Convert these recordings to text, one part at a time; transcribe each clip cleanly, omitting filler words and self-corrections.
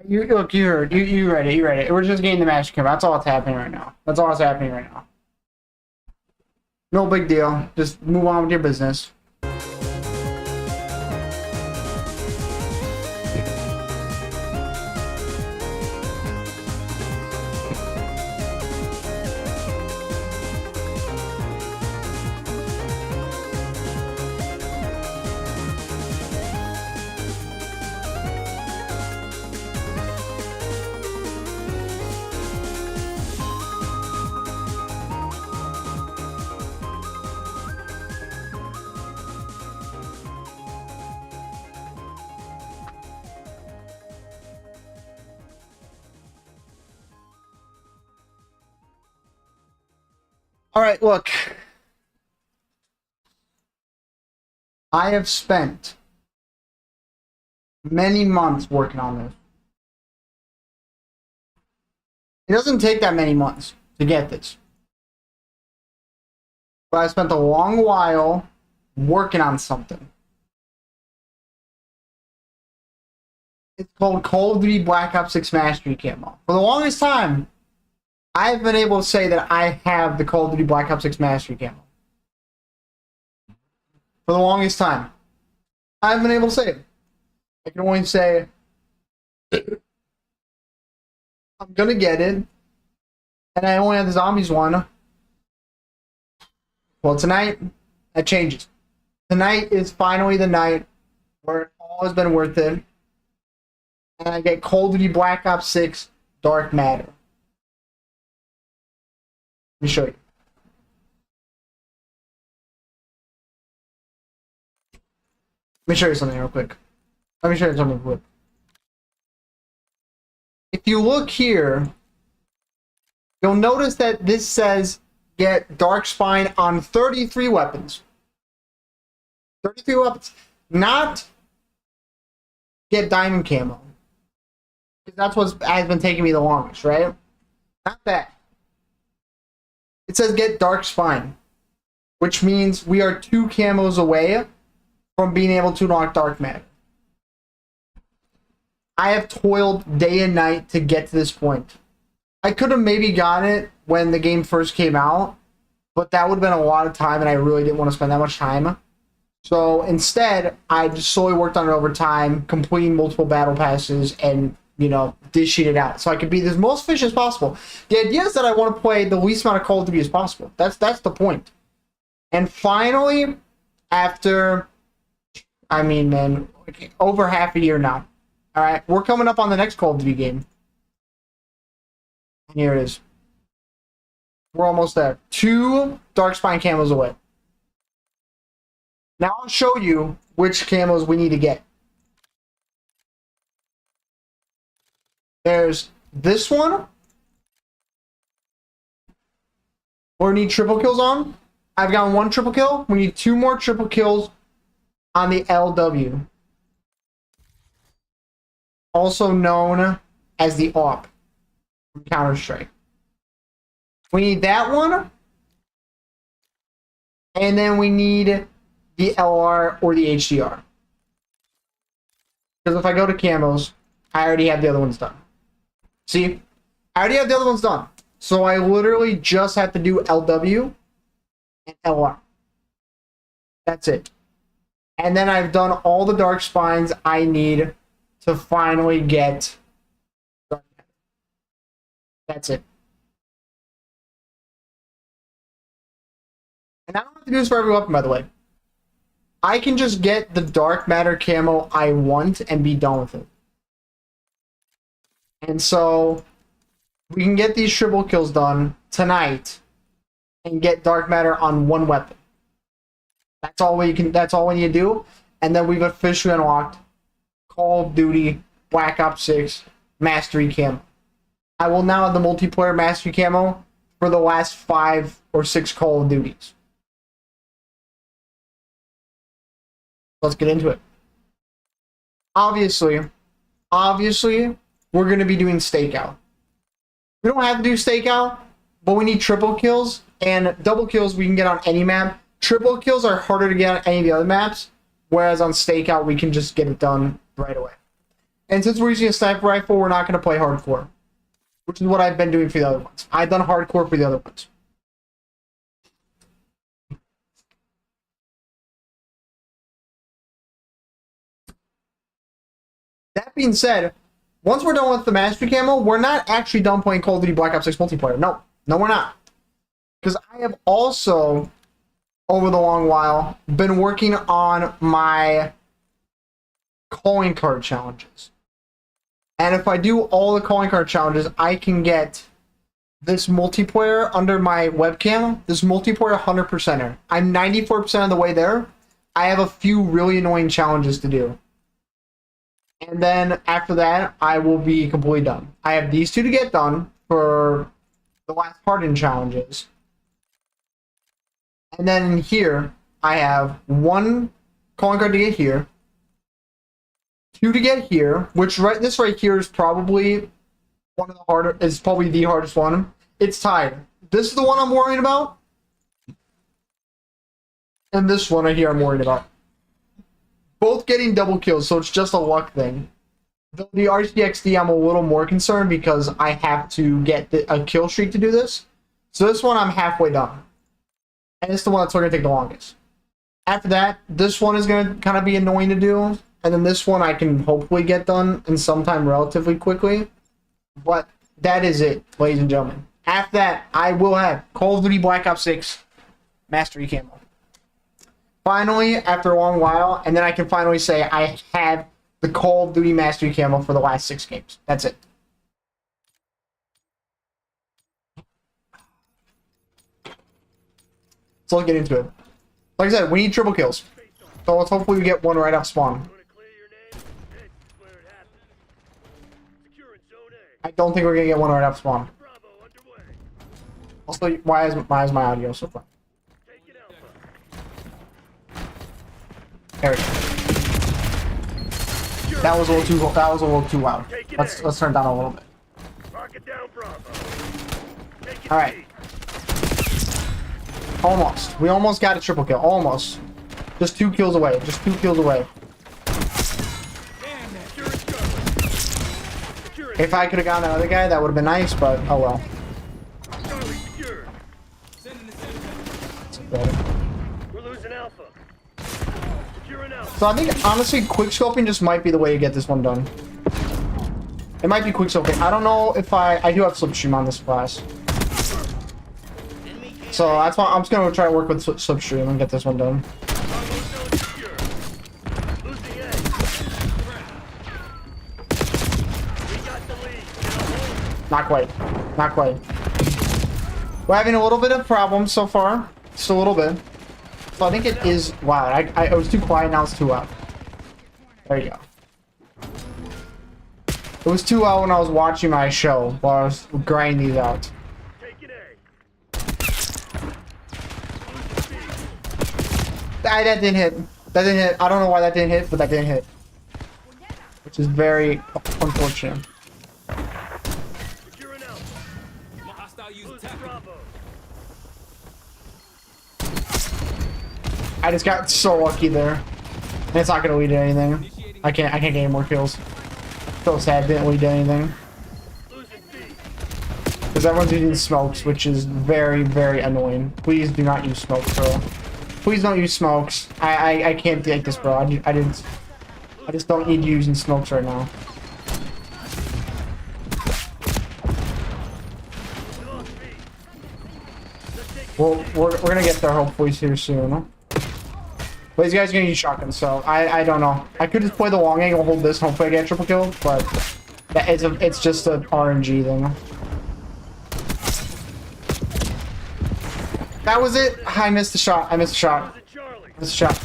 You look, you heard, you read it, you read it. We're just getting the master camo. That's all that's happening right now. That's all that's happening right now. No big deal. Just move on with your business. All right, look. I have spent many months working on this. It doesn't take that many months to get this. But I spent a long while working on something. It's called Call of Duty Black Ops 6 Mastery Camo. For the longest time, I've been able to say that I have the Call of Duty Black Ops 6 Mastery Camo. For the longest time. I've been able to say it. I can only say I'm gonna get it. And I only have the zombies one. Well, tonight, that changes. Tonight is finally the night where it all has been worth it. And I get Call of Duty Black Ops 6 Dark Matter. Let me show you. Let me show you something real quick. Let me show you something real quick. If you look here, you'll notice that this says get Dark Spine on 33 weapons. 33 weapons. Not get Diamond Camo. That's what has been taking me the longest, right? Not that. It says get Dark Spine, which means we are 2 camos away from being able to unlock Dark Matter. I have toiled day and night to get to this point. I could have maybe gotten it when the game first came out, but that would have been a lot of time, and I really didn't want to spend that much time. So instead, I just slowly worked on it over time, completing multiple battle passes, and dishing it out so I could be the most efficient as possible. The idea is that I want to play the least amount of Call of Duty as possible. That's the point. And finally, after, over half a year now. All right, we're coming up on the next Call of Duty game. And here it is. We're almost there. 2 Dark Spine camos away. Now I'll show you which camos we need to get. There's this one. We need triple kills on. I've gotten 1 triple kill. We need 2 more triple kills on the LW. Also known as the AWP from Counter-Strike. We need that one. And then we need the LR or the HDR. Because if I go to camos, I already have the other ones done. See? I already have the other ones done. So I literally just have to do LW and LR. That's it. And then I've done all the Dark Spines I need to finally get Dark Matter. That's it. And I don't have to do this for every weapon, by the way. I can just get the Dark Matter camo I want and be done with it. And so we can get these triple kills done tonight and get Dark Matter on 1 weapon. That's all we need to do. And then we've officially unlocked Call of Duty Black Ops 6 Mastery Camo. I will now have the multiplayer Mastery Camo for the last 5 or 6 Call of Duties. Let's get into it. Obviously, we're going to be doing stakeout. We don't have to do stakeout, but we need triple kills, and double kills we can get on any map. Triple kills are harder to get on any of the other maps, whereas on stakeout we can just get it done right away. And since we're using a sniper rifle, we're not going to play hardcore, which is what I've been doing for the other ones. I've done hardcore for the other ones. That being said, once we're done with the mastery camo, we're not actually done playing Call of Duty Black Ops 6 multiplayer. No, we're not. Because I have also, over the long while, been working on my calling card challenges. And if I do all the calling card challenges, I can get this multiplayer under my webcam, this multiplayer 100%er. I'm 94% of the way there. I have a few really annoying challenges to do. And then after that, I will be completely done. I have these two to get done for the last hardened challenges. And then in here, I have one calling card to get here, two to get here, which this right here is probably one of the harder, is probably the hardest one. It's tied. This is the one I'm worried about. And this one right here I'm worried about. Both getting double kills, so it's just a luck thing. The RCXD I'm a little more concerned because I have to get a kill streak to do this. So this one I'm halfway done. And it's the one that's going to take the longest. After that, this one is going to kind of be annoying to do. And then this one I can hopefully get done in sometime relatively quickly. But that is it, ladies and gentlemen. After that, I will have Call of Duty Black Ops 6 Mastery Camo. Finally, after a long while, and then I can finally say I have the Call of Duty Mastery Camo for the last 6 games. That's it. So let's get into it. Like I said, we need triple kills. So let's hopefully we get one right off spawn. I don't think we're gonna get one right off spawn. Also, why is my audio so far? There we go. That was a little too loud. Let's turn it down a little bit. All right. Almost. We almost got a triple kill. Almost. Just 2 kills away. Just 2 kills away. If I could have gotten another guy, that would have been nice, but oh well. We're losing Alpha. So I think honestly, quickscoping just might be the way to get this one done. It might be quickscoping. I don't know if I do have slipstream on this class. So that's why I'm just gonna try to work with slipstream and get this one done. Not quite. Not quite. We're having a little bit of problems so far. Just a little bit. So I think it is... Wow, I was too quiet, now it's too loud. There you go. It was too loud when I was watching my show, while I was grinding these out. That didn't hit. That didn't hit. I don't know why that didn't hit, but that didn't hit. Which is very unfortunate. I just got so lucky there. And it's not gonna lead to anything. I can't get any more kills. So sad didn't lead to anything. Because everyone's using smokes, which is very, very annoying. Please do not use smokes, bro. Please don't use smokes. I can't take this, bro. I just don't need you using smokes right now. Well, we're gonna get there hopefully here soon. But these guys are gonna use shotguns, so I don't know. I could just play the long angle, hold this, and hopefully I get a triple kill, but it's just an RNG thing. That was it. I missed the shot. I missed the shot. I missed the shot.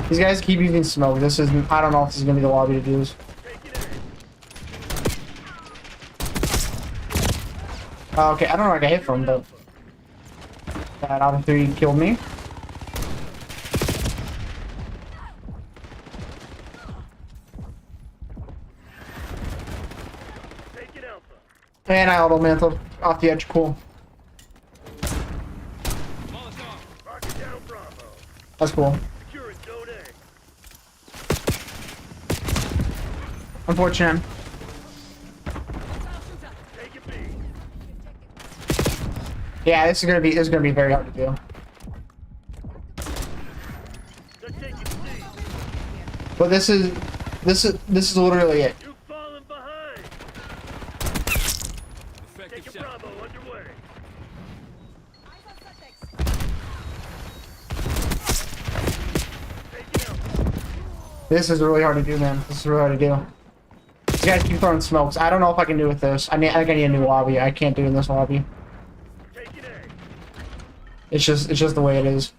These guys keep using smoke. This is I don't know if this is gonna be the lobby to do this. Okay, I don't know where I got hit from, but that out of 3 killed me. And I auto-mantled off the edge. Cool. That's cool. Securing zone A. Unfortunate. Take it B. Yeah, this is gonna be very hard to do. They're taking C. But this is literally it. You've fallen behind. Taking Bravo underway. Taking Alpha. This is really hard to do, man. This is really hard to do. These guys keep throwing smokes. I don't know if I can do with this. I think I need a new lobby. I can't do in this lobby. Taking A. It's just the way it is.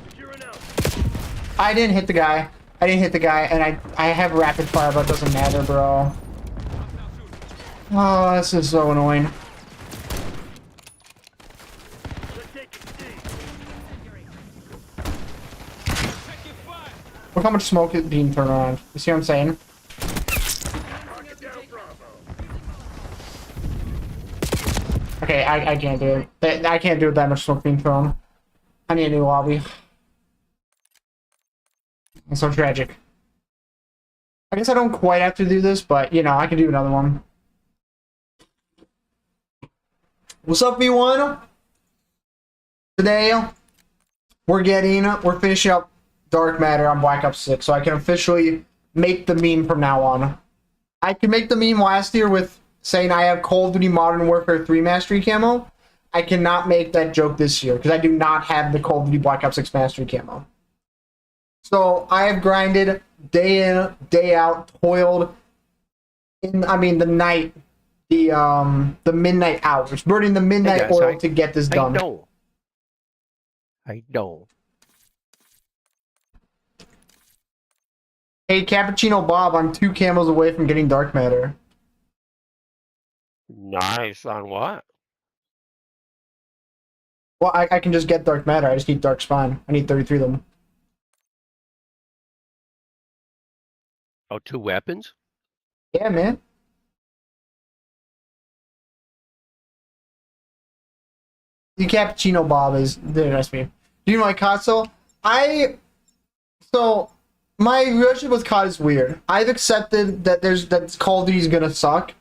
Securing Alpha. I didn't hit the guy. And I have rapid fire, but it doesn't matter, bro. Oh, this is so annoying. They're taking C. Look how much smoke is being turned on. You see what I'm saying? Rocket down Bravo. Okay, I can't do it. I can't do it that much smoke being thrown. I need a new lobby. It's so tragic. I guess I don't quite have to do this, but, you know, I can do another one. What's up, V1? Today, we're finishing up Dark Matter on Black Ops 6, so I can officially make the meme from now on. I could make the meme last year with saying I have Call of Duty Modern Warfare 3 Mastery camo. I cannot make that joke this year, because I do not have the Call of Duty Black Ops 6 Mastery camo. So I have grinded day in, day out, toiled in, the night, the midnight hours, burning the midnight oil to get this done. I know. Hey, Cappuccino Bob, I'm 2 camos away from getting Dark Matter. Nice. On what? Well, I can just get Dark Matter. I just need Dark Spine. I need 33 of them. Oh, 2 weapons? Yeah, man. The Cappuccino Bob is the nice meme. Do you know my COD? So my relationship with COD is weird. I've accepted that Call of Duty is gonna suck,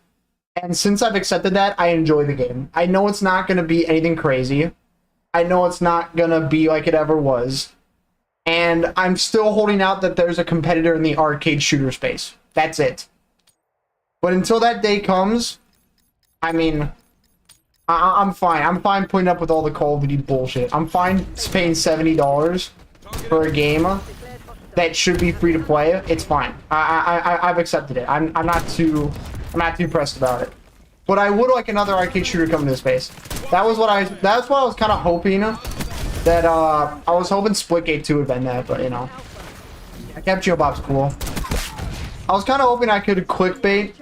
and since I've accepted that, I enjoy the game. I know it's not gonna be anything crazy. I know it's not gonna be like it ever was. And I'm still holding out that there's a competitor in the arcade shooter space. That's it. But until that day comes, I'm fine. I'm fine putting up with all the Call of Duty bullshit. I'm fine paying $70 for a game that should be free to play. It's fine. I've accepted it. I'm not too pressed about it. But I would like another arcade shooter come into space. That's what I was kind of hoping. That, I was hoping Splitgate 2 would have been that, but, you know. Cappuccino Bob's cool. I was kind of hoping I could clickbait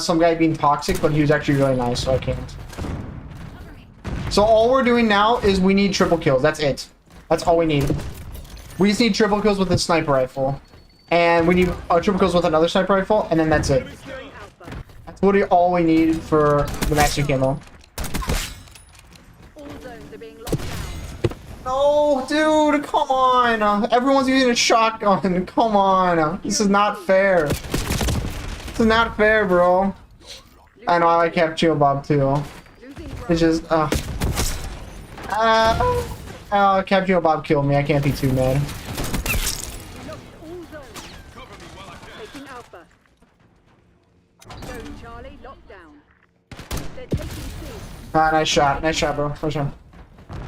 some guy being toxic, but he was actually really nice, so I can't. So all we're doing now is we need triple kills. That's it. That's all we need. We just need triple kills with a sniper rifle. And we need triple kills with another sniper rifle, and then that's it. That's literally all we need for the mastery camo. No, dude, come on. Everyone's using a shotgun. Come on. This is not fair. This is not fair, bro. I know, I like Cappuccino Bob, too. It's just, Cappuccino Bob killed me. I can't be too mad. Nice shot. Nice shot, bro. Nice shot.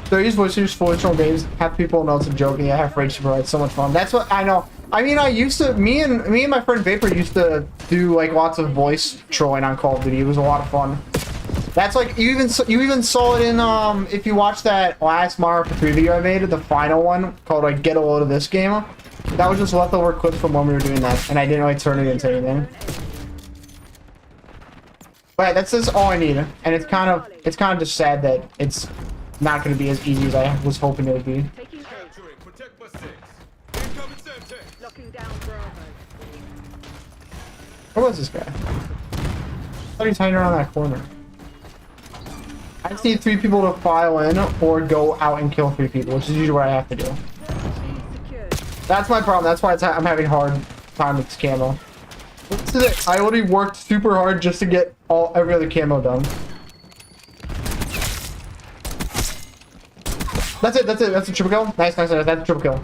So these voices for original games, half people know it's a joke, and yeah, half rage super. It's so much fun. That's what I know. I mean, I used to, me and my friend Vapor used to do like lots of voice trolling on Call of Duty. It was a lot of fun. That's like you even saw it in if you watched that last Mario 3 video I made, the final one called like Get a Load of This Game. That was just leftover clips from when we were doing that, and I didn't really turn it into anything. But that's just all I need, and it's kind of just sad that it's not going to be as easy as I was hoping it would be. Where was this guy? I thought he was hiding around that corner. I just need 3 people to file in or go out and kill 3 people, which is usually what I have to do. B secured. That's my problem. That's why I'm having a hard time with this camo. This is it. I already worked super hard just to get every other camo done. That's it. That's it. That's a triple kill. Nice. That's a triple kill.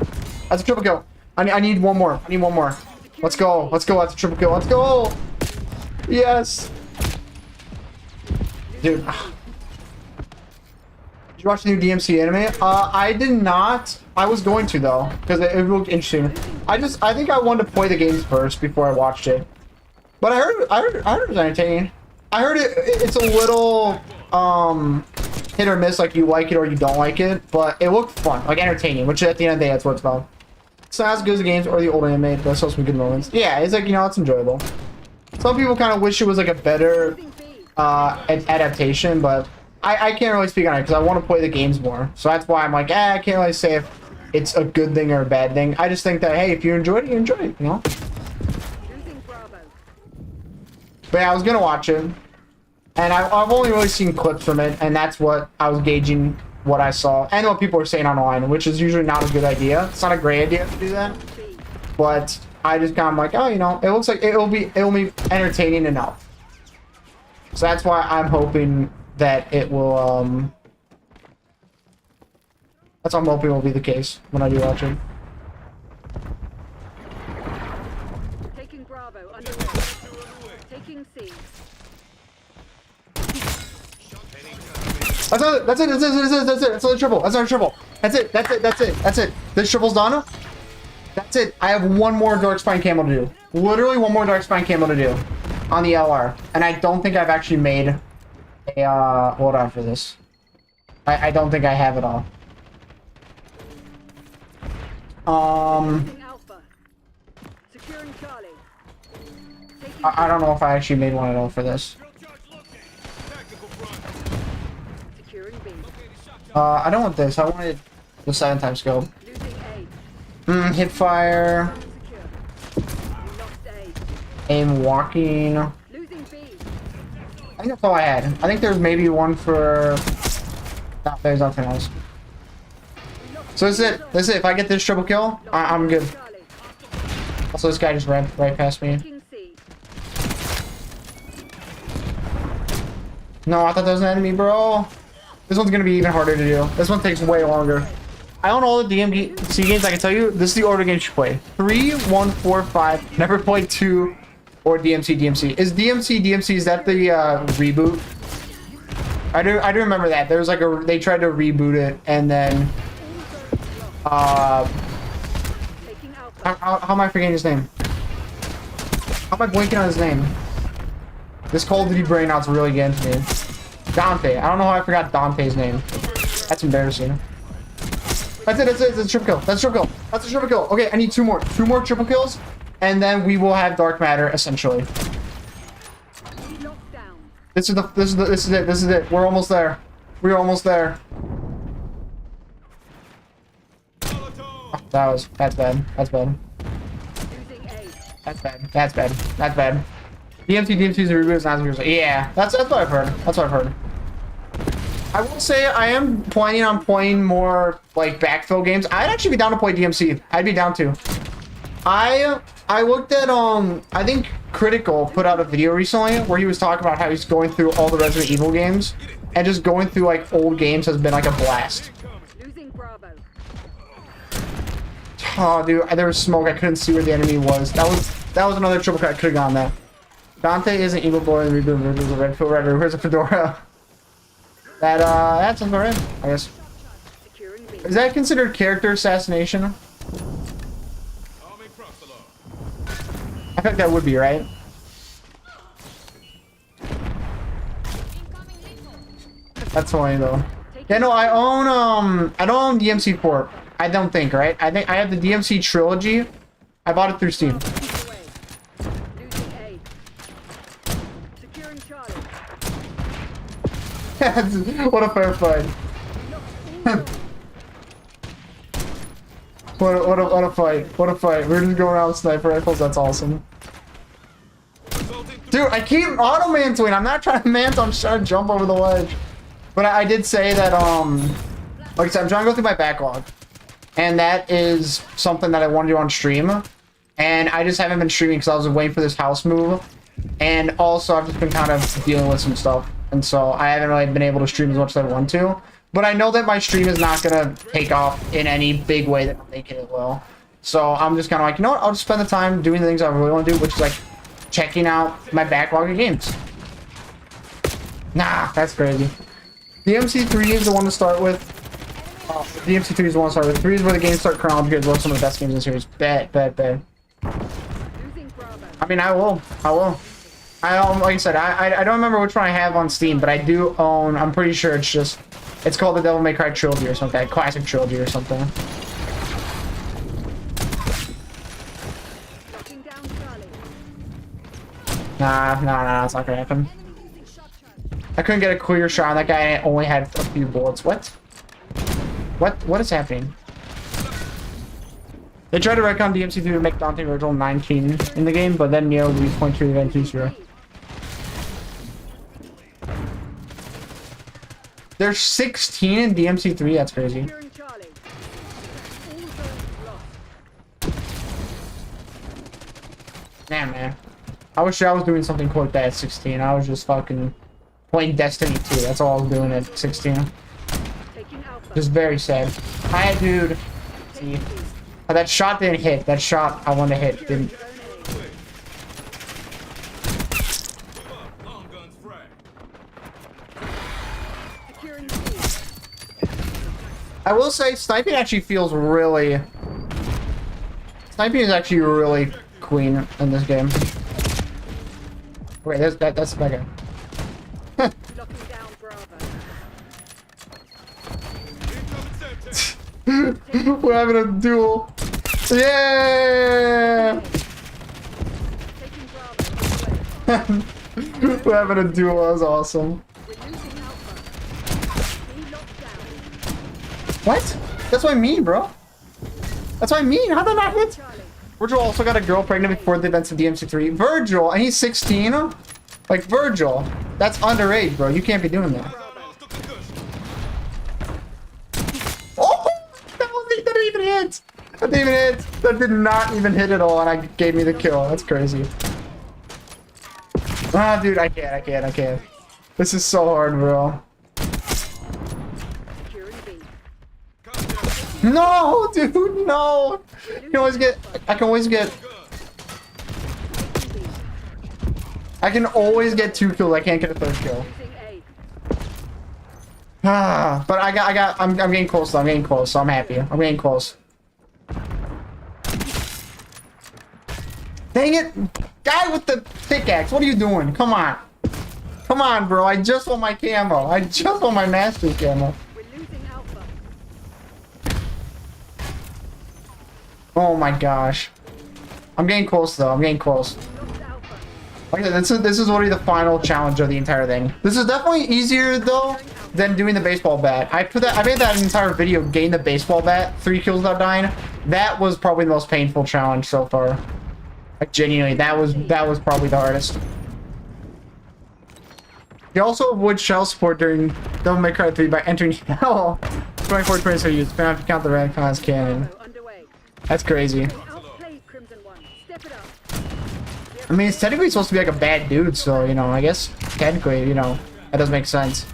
That's a triple kill. I need one more. I need one more. Let's go. Let's go. That's a triple kill. Let's go. Yes. Dude. Did you watch the new DMC anime? I did not. I was going to though, because it looked interesting. I think I wanted to play the games first before I watched it. But I heard it was entertaining. I heard it's a little hit or miss, like you like it or you don't like it, but it looked fun, like entertaining, which at the end of the day that's what it's about. It's not as good as the games or the old anime, but it's also some good moments. Yeah, it's like, you know, it's enjoyable. Some people kind of wish it was like a better adaptation, but I can't really speak on it because I want to play the games more. So that's why I'm like, I can't really say if it's a good thing or a bad thing. I just think that, hey, if you enjoyed it, you enjoyed it, you know? Losing Bravo. But yeah, I was going to watch it. And I've only really seen clips from it, and that's what I was gauging what I saw. And what people are saying online, which is usually not a good idea. It's not a great idea to do that. B. But I just kind of like, oh, you know, it looks like it'll be entertaining enough. So that's why I'm hoping that it will, that's what I'm hoping will be the case when I do watch it. Taking Bravo underway. Taking C. That's it. That's another triple. That's another triple. That's it. This triple's done. That's it. I have one more dark spine camo to do. Literally one more dark spine camo to do on the LR. And I don't think I've actually made a hold on for this. I don't think I have it all. Taking Alpha. Securing Charlie. Taking I don't know if I actually made one at all for this. Securing B. I don't want this. I wanted the 7x scope. Losing A. Hip fire. Secure. We lost A. Aim walking. Losing B. I think that's all I had. I think there's maybe one for... No, there's nothing else. So that's it. That's it. If I get this triple kill, I'm good. Charlie. Also, this guy just ran right past me. Taking C. No, I thought that was an enemy, bro. This one's gonna be even harder to do. This one takes way longer. I own all the DMC games. I can tell you, this is the order games you play. 3, 1, 4, 5. Never played 2 or DMC. Is DMC, is that the reboot? I do remember that. There was like they tried to reboot it and then Taking Alpha. how am I forgetting his name? How am I blanking on his name? This Call of Duty brain out's really getting to me. Dante. I don't know how I forgot Dante's name. That's embarrassing. That's it. That's a triple kill. That's a triple kill. That's a triple kill. Okay, I need 2 more. 2 more triple kills, and then we will have dark matter essentially. We locked down. This is it. We're almost there. We're almost there. Oh, that's bad. That's bad. Losing A. That's bad. That's bad. That's bad. DMC's a reboot is not as good. Yeah, that's what I've heard. That's what I've heard. I will say I am planning on playing more like backfill games. I'd actually be down to play DMC. I'd be down to. I looked at I think Critical put out a video recently where he was talking about how he's going through all the Resident Evil games and just going through like old games has been like a blast. Losing Bravo. Oh dude, there was smoke. I couldn't see where the enemy was. That was another triple cut. I could have gone that. Dante is an evil boy in the reboot. There's a red foot rider. Where's a fedora? That sounds alright, I guess. Securing B. Is that considered character assassination? I think that would be, right? That's funny though. Yeah, no, I don't own DMC 4. I don't think, right? I think I have the DMC trilogy. I bought it through Steam. Keep away. Losing A. Securing Charlie. What a fair fight. What a fight. What a fight. We're just going out with sniper rifles. That's awesome. Dude, I keep auto-mantling. I'm not trying to mantle. I'm just trying to jump over the ledge. But I did say that, like I said, I'm trying to go through my backlog. And that is something that I want to do on stream. And I just haven't been streaming because I was waiting for this house move. And also, I've just been kind of dealing with some stuff. And so I haven't really been able to stream as much as I want to. But I know that my stream is not going to take off in any big way that I'm thinking it will. So I'm just kind of like, you know what? I'll just spend the time doing the things I really want to do, which is like checking out my backlog of games. Nah, that's crazy. The MC3 is the one to start with. The MC3 is the one to start with. 3 is where the games start chronologically as well. Some of the best games in the series. Bad. Losing Bravo. I mean, I will. Like I said, I don't remember which one I have on Steam, but I do own. I'm pretty sure it's called the Devil May Cry Trilogy or something, classic trilogy or something. Locking down Charlie. Nah, it's not gonna happen. I couldn't get a clear shot on that guy, and I only had a few bullets. What is happening? They tried to retcon DMC3 to make Dante Virgil 19 in the game, but then Neo leaves point to event 2-0. There's 16 in DMC3, that's crazy. Securing Charlie. All zones lost. Damn, man. I wish I was doing something cool like that at 16. I was just fucking playing Destiny 2. That's all I was doing at 16. Taking Alpha. Just very sad. Hi, dude. See, that shot didn't hit. That shot I wanted to hit didn't. Zone A. Securing B. I will say, sniping actually feels really. Sniping is actually really clean in this game. Wait, that's the bad guy. Locking down Bravo. We're having a duel. Yeah! Taking Bravo. We're having a duel. That was awesome. We're losing Alpha. B locked down. What? That's what I mean, bro. That's what I mean. How'd that not hit? Charlie. Virgil also got a girl pregnant before the events of DMC3. Virgil, and he's 16? Like, Virgil, that's underage, bro. You can't be doing that. Oh! That didn't even hit! That didn't even hit! That did not even hit at all, and I gave me the kill. That's crazy. Ah, dude, I can't. This is so hard, bro. Securing B. No, dude, no! I can always get 2 kills. I can't get a 3rd kill. Losing A. But I'm getting close though. I'm getting close, so I'm happy. I'm getting close. Dang it! Guy with the pickaxe, what are you doing? Come on. Come on, bro. I just want my camo. I just want my mastery camo. We're losing Alpha. Oh my gosh. I'm getting close though. I'm getting close. Lost Alpha. Like I said, this is literally the final challenge of the entire thing. This is definitely easier though than doing the baseball bat. I made that entire video, gain the baseball bat, 3 kills without dying. That was probably the most painful challenge so far. Like genuinely, that was probably the hardest. You also avoid shell support during Devil May Cry 3 by entering hell 24-20 use. Depending on if you count the red class cannon. Bravo underway. That's crazy. Outplayed Crimson One. Step it up. I mean, it's technically supposed to be like a bad dude, so, you know, I guess technically, you know, that does make sense.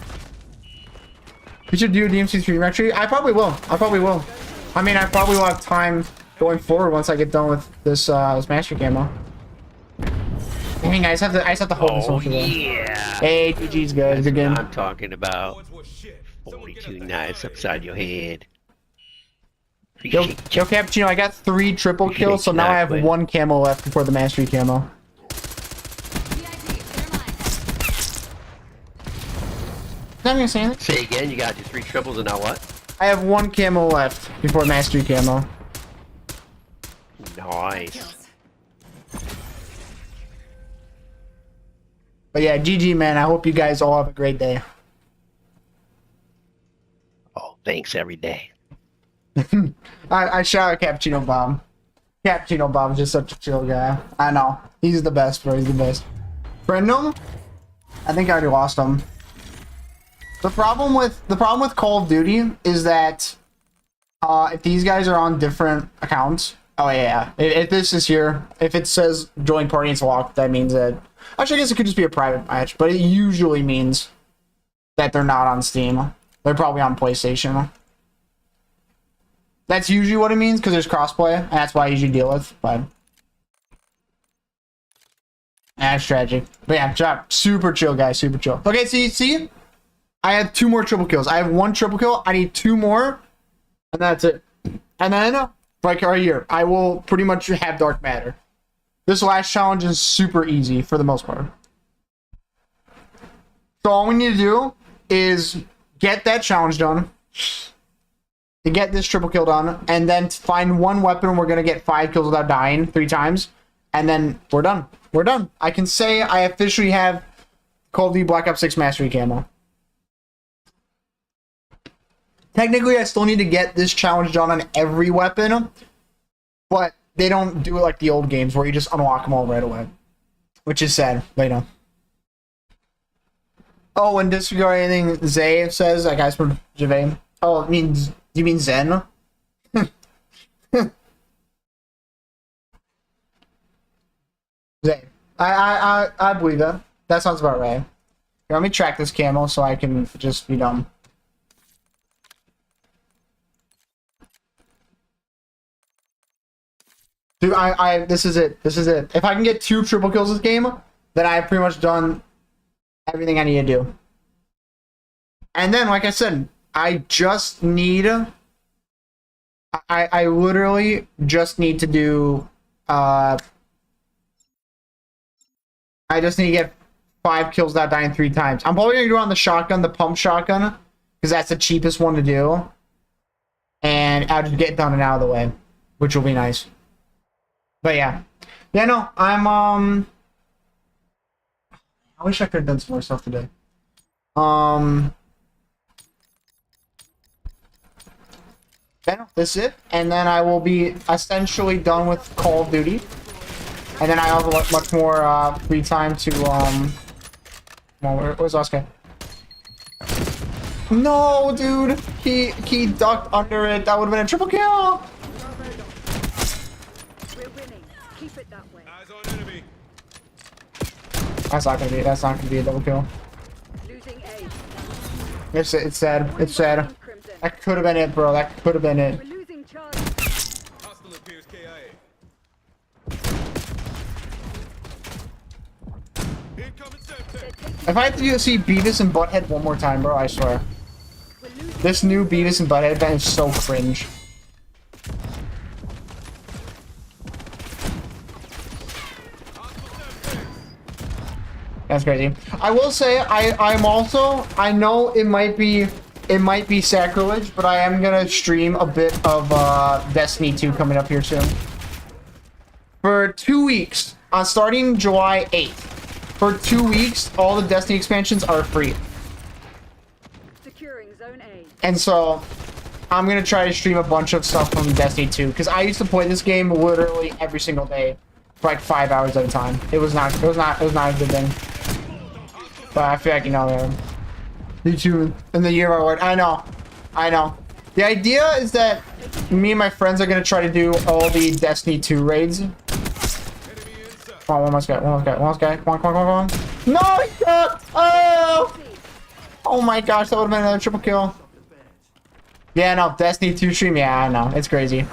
You should do a DMC stream actually. I probably will. I mean, I probably will have time going forward once I get done with this master camo. Dang, I just have to hold this one for them. Yeah. Hey, GG's good. Good game. I'm talking about 42 knives upside your head. Yo, Cappuccino, I got 3 triple kills, so now I have 1 camo left before the mastery camo. Not gonna say anything. Say again, you got your 3 triples and now what? I have 1 camo left before mastery camo. Nice. But yeah, GG, man. I hope you guys all have a great day. Oh, thanks every day. I shout out Cappuccino Bob. Cappuccino Bob's just such a chill guy. I know. He's the best, bro. He's the best. Friend him? I think I already lost him. The problem with Call of Duty is that if these guys are on different accounts, oh yeah, if this is here, if it says join party and it's locked, that means that. Actually, I guess it could just be a private match, but it usually means that they're not on Steam. They're probably on PlayStation. That's usually what it means because there's crossplay, and that's what I usually deal with. But that's tragic. But yeah, super chill, guys, super chill. Okay, see, I have 2 more triple kills. I have 1 triple kill. I need 2 more, and that's it. And then, like right here, I will pretty much have dark matter. This last challenge is super easy for the most part. So all we need to do is get that challenge done, to get this triple kill done, and then find 1 weapon. We're gonna get 5 kills without dying 3 times, and then we're done. We're done. I can say I officially have Call of Duty Black Ops 6 Mastery Camo. Technically, I still need to get this challenge done on every weapon, but they don't do it like the old games where you just unlock them all right away, which is sad, but you know. Oh, and disregard anything Zay says, that guy's from Javane. Oh, it means, you mean Zen? Zay. I believe that. That sounds about right. Here, let me track this camo so I can just be dumb. Dude, this is it. This is it. If I can get 2 triple kills this game, then I've pretty much done everything I need to do. And then, like I said, I just need... I literally just need to do... I just need to get 5 kills without dying 3 times. I'm probably going to do it on the shotgun, the pump shotgun, because that's the cheapest one to do. And I'll just get it done and out of the way, which will be nice. But yeah. Yeah, no, I wish I could have done some more stuff today. Yeah, no, this is it. And then I will be essentially done with Call of Duty. And then I have much more free time to, well, where's last guy? No, dude! He ducked under it. That would have been a triple kill! That's not gonna be a double kill. It's sad. It's sad. That could have been it, bro. That could have been it. If I have to see Beavis and Butthead one more time, bro, I swear. This new Beavis and Butthead event is so cringe. That's crazy. I will say I'm also, I know it might be sacrilege, but I am gonna stream a bit of Destiny 2 coming up here soon. For 2 weeks, starting July 8th. For 2 weeks, all the Destiny expansions are free. Securing zone A. And so I'm gonna try to stream a bunch of stuff from Destiny 2 because I used to play this game literally every single day for like 5 hours at a time. It was not a good thing. But I feel like, you know, YouTube in the year of our Lord. I know. The idea is that me and my friends are gonna try to do all the Destiny 2 raids. Come on, one more guy. Come on. No, he got. Oh my gosh, that would have been another triple kill. Yeah, no, Destiny 2 stream. Yeah, I know, it's crazy.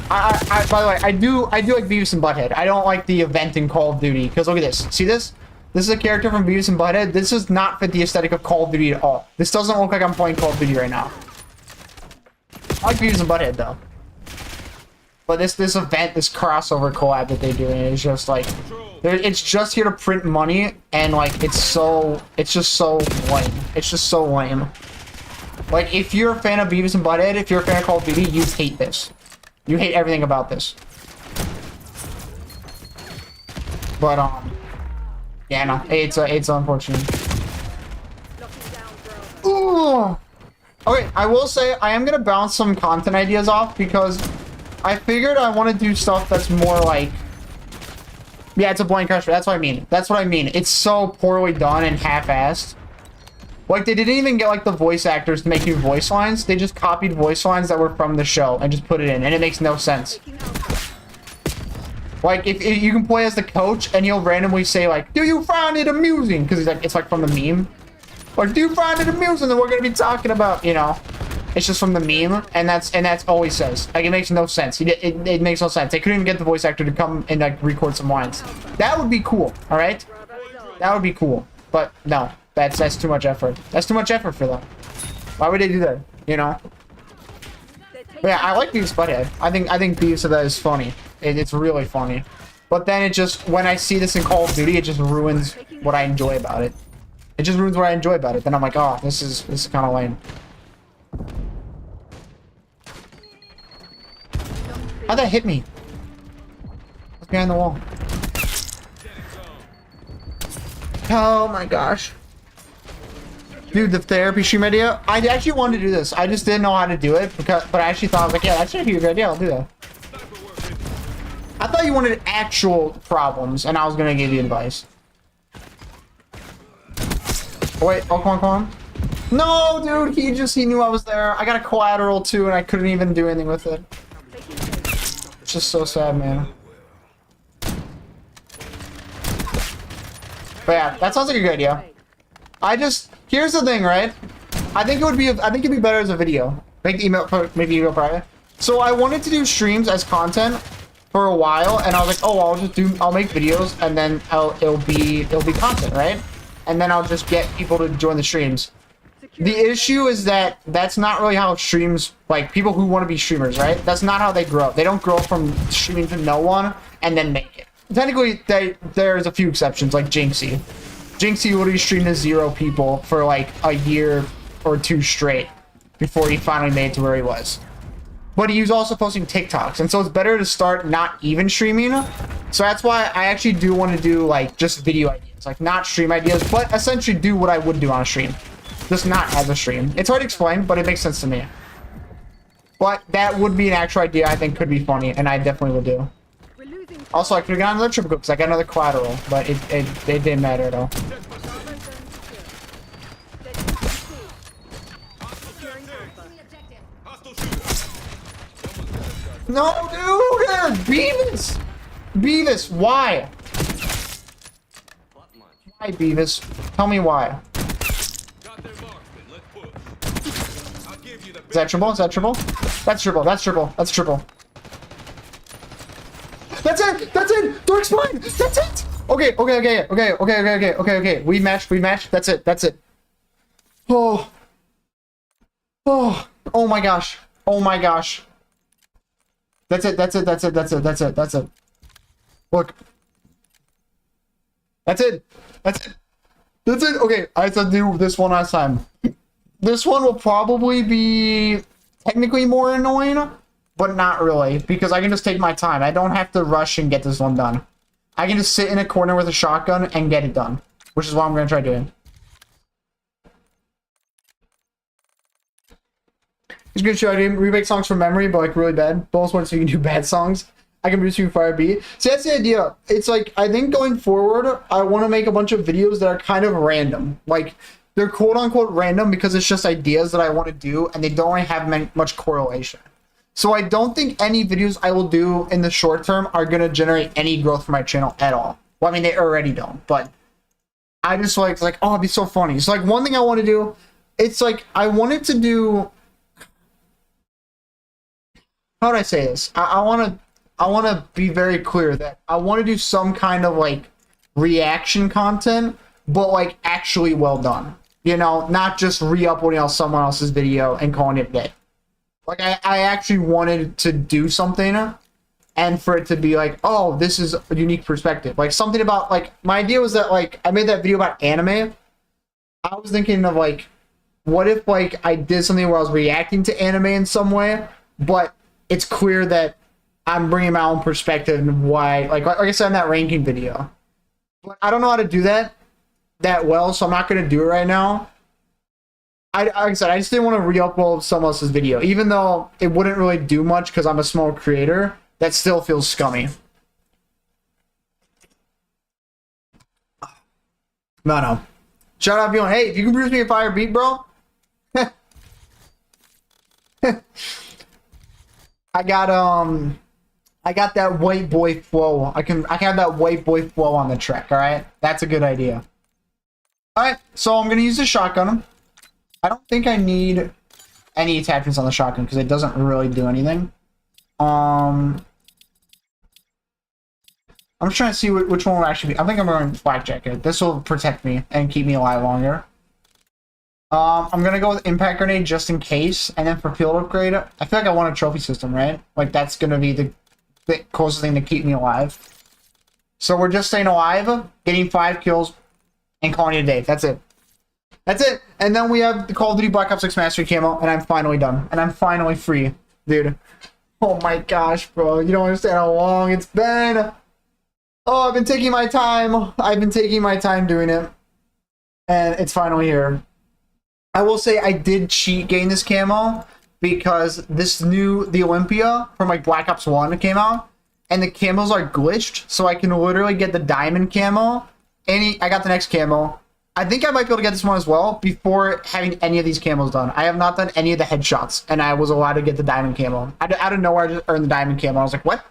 By the way, I do like Beavis and Butthead. I don't like the event in Call of Duty because look at this. See this? This is a character from Beavis and Butthead. This does not fit the aesthetic of Call of Duty at all. This doesn't look like I'm playing Call of Duty right now. I like Beavis and Butthead though. But this event, this crossover collab that they do, is just like, it's just here to print money, and like it's just so lame. It's just so lame. Like if you're a fan of Beavis and Butthead, if you're a fan of Call of Duty, you hate this. You hate everything about this. But yeah, no, it's unfortunate. Ooh. Okay, I will say I am gonna bounce some content ideas off because I figured I want to do stuff that's more like, yeah, it's a blank crush. That's what I mean. It's so poorly done and half-assed Like, they didn't even get, like, the voice actors to make new voice lines. They just copied voice lines that were from the show and just put it in, and it makes no sense. Taking Alpha. Like, if you can play as the coach, and he'll randomly say, like, do you find it amusing? Because he's like, it's like from the meme. Like, do you find it amusing that we're gonna be talking about, you know? It's just from the meme, and that's all he says. Like, it makes no sense. It makes no sense. They couldn't even get the voice actor to come and, like, record some lines. That would be cool, alright? Bravo is on. That would be cool. But, no. That's too much effort. That's too much effort for them. Why would they do that, you know? They're taking But yeah, I like Beavis Butthead. I think Beavis of that is funny. It's really funny. But then it just, when I see this in Call of Duty, it just ruins what I enjoy about it. It just ruins what I enjoy about it. Then I'm like, oh, this is kind of lame. How'd that hit me? What's behind the wall? Oh my gosh. Dude, the therapy stream idea. I actually wanted to do this. I just didn't know how to do it, but I actually thought, I was like, yeah, that's actually a good idea. I'll do that. I thought you wanted actual problems, and I was gonna give you advice. Oh, wait, oh, come on. No, dude, he knew I was there. I got a collateral too, and I couldn't even do anything with it. It's just so sad, man. But yeah, that sounds like a good idea. Here's the thing, right? I think it'd be better as a video. Make email private. So I wanted to do streams as content for a while, and I was like, oh, I'll make videos, and then it'll be content, right? And then I'll just get people to join the streams. The issue is that that's not really how streams, like, people who want to be streamers, right? That's not how they grow. They don't grow from streaming to no one and then make it. Technically, there's a few exceptions, like Jinxie. Jinxie literally streamed to 0 people for like a year or 2 straight before he finally made it to where he was. But he was also posting TikToks, and so it's better to start not even streaming. So that's why I actually do want to do like just video ideas, like not stream ideas, but essentially do what I would do on a stream. Just not as a stream. It's hard to explain, but it makes sense to me. But that would be an actual idea I think could be funny, and I definitely would do. We're losing. Also, I could have gotten another triple because I got another collateral, but it didn't matter at all. Bravo zone secure. They're taking C. Securing Alpha. No, dude! Beavis! Beavis, why? Why, Beavis? Tell me why. Is that triple? Is that triple? That's triple. That's triple. That's triple. That's it! That's it! Dark Spine! That's it! Okay. We matched. That's it. That's it. Oh. Oh my gosh. Oh my gosh. That's it. Look. That's it. Okay, I have to do this one last time. This one will probably be technically more annoying, but not really, because I can just take my time. I don't have to rush and get this one done. I can just sit in a corner with a shotgun and get it done, which is what I'm going to try doing. It's a good show. I didn't remake songs from memory, but like really bad. Bonus one so you can do bad songs. I can produce you Fire B. See, that's the idea. It's like, I think going forward, I want to make a bunch of videos that are kind of random. Like, they're quote-unquote random because it's just ideas that I want to do, and they don't really have much correlation. So I don't think any videos I will do in the short term are going to generate any growth for my channel at all. Well, I mean, they already don't, but I just like, oh, it'd be so funny. So, like, one thing I want to do, it's like, I wanted to do... How would I say this? I want to be very clear that I want to do some kind of, like, reaction content, but, like, actually well done. You know, not just re-uploading on someone else's video and calling it a day. Like, I actually wanted to do something and for it to be like, oh, this is a unique perspective. Like, something about, like, my idea was that, like, I made that video about anime. I was thinking of, like, what if, like, I did something where I was reacting to anime in some way, but it's clear that I'm bringing my own perspective and why, like I said in that ranking video. But I don't know how to do that well, so I'm not going to do it right now. Like I said, I just didn't want to re-upload someone else's video. Even though it wouldn't really do much because I'm a small creator, that still feels scummy. No. Shout out, Bjorn. Hey, if you can produce me a fire beat, bro. I got that white boy flow. I can have that white boy flow on the track. All right, that's a good idea. All right, so I'm gonna use the shotgun. I don't think I need any attachments on the shotgun because it doesn't really do anything. I'm just trying to see which one will actually be. I think I'm going flak jacket. This will protect me and keep me alive longer. I'm gonna go with impact grenade just in case, and then for field upgrade, I feel like I want a trophy system, right? Like that's gonna be the closest thing to keep me alive. So we're just staying alive, getting 5 kills, and calling it a day. That's it. That's it. And then we have the Call of Duty Black Ops 6 Mastery camo, and I'm finally done. And I'm finally free, dude. Oh my gosh, bro. You don't understand how long it's been. Oh, I've been taking my time. I've been taking my time doing it. And it's finally here. I will say I did cheat getting this camo because the Olympia from like Black Ops 1 came out. And the camos are glitched. So I can literally get the diamond camo. And I got the next camo. I think I might be able to get this one as well before having any of these camos done. I have not done any of the headshots. And I was allowed to get the diamond camo. Out of nowhere, I just earned the diamond camo. I was like, what?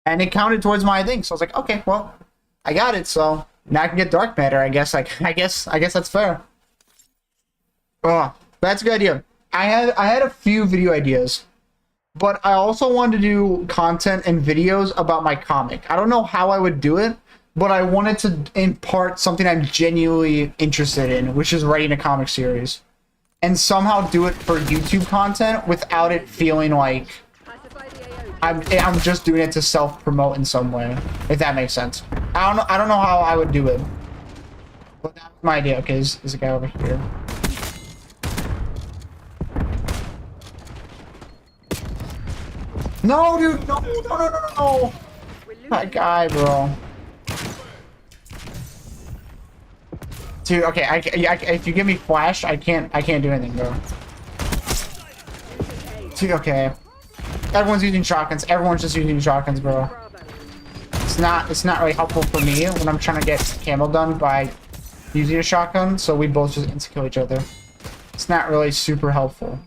And it counted towards my thing, so I was like, okay, well, I got it, so now I can get dark matter. I guess that's fair. Oh, that's a good idea. I had a few video ideas, but I also wanted to do content and videos about my comic. I don't know how I would do it, but I wanted to impart something I'm genuinely interested in, which is writing a comic series, and somehow do it for YouTube content without it feeling like I'm just doing it to self-promote in some way, if that makes sense. I don't know how I would do it, but that's my idea. Okay, there's a guy over here. No, dude, no. That guy, bro. Dude, okay, I if you give me flash, I can't do anything, bro. Dude, okay. Everyone's using shotguns. Everyone's just using shotguns, bro. It's not really helpful for me when I'm trying to get camo done by using a shotgun, so we both just insta-kill each other. It's not really super helpful.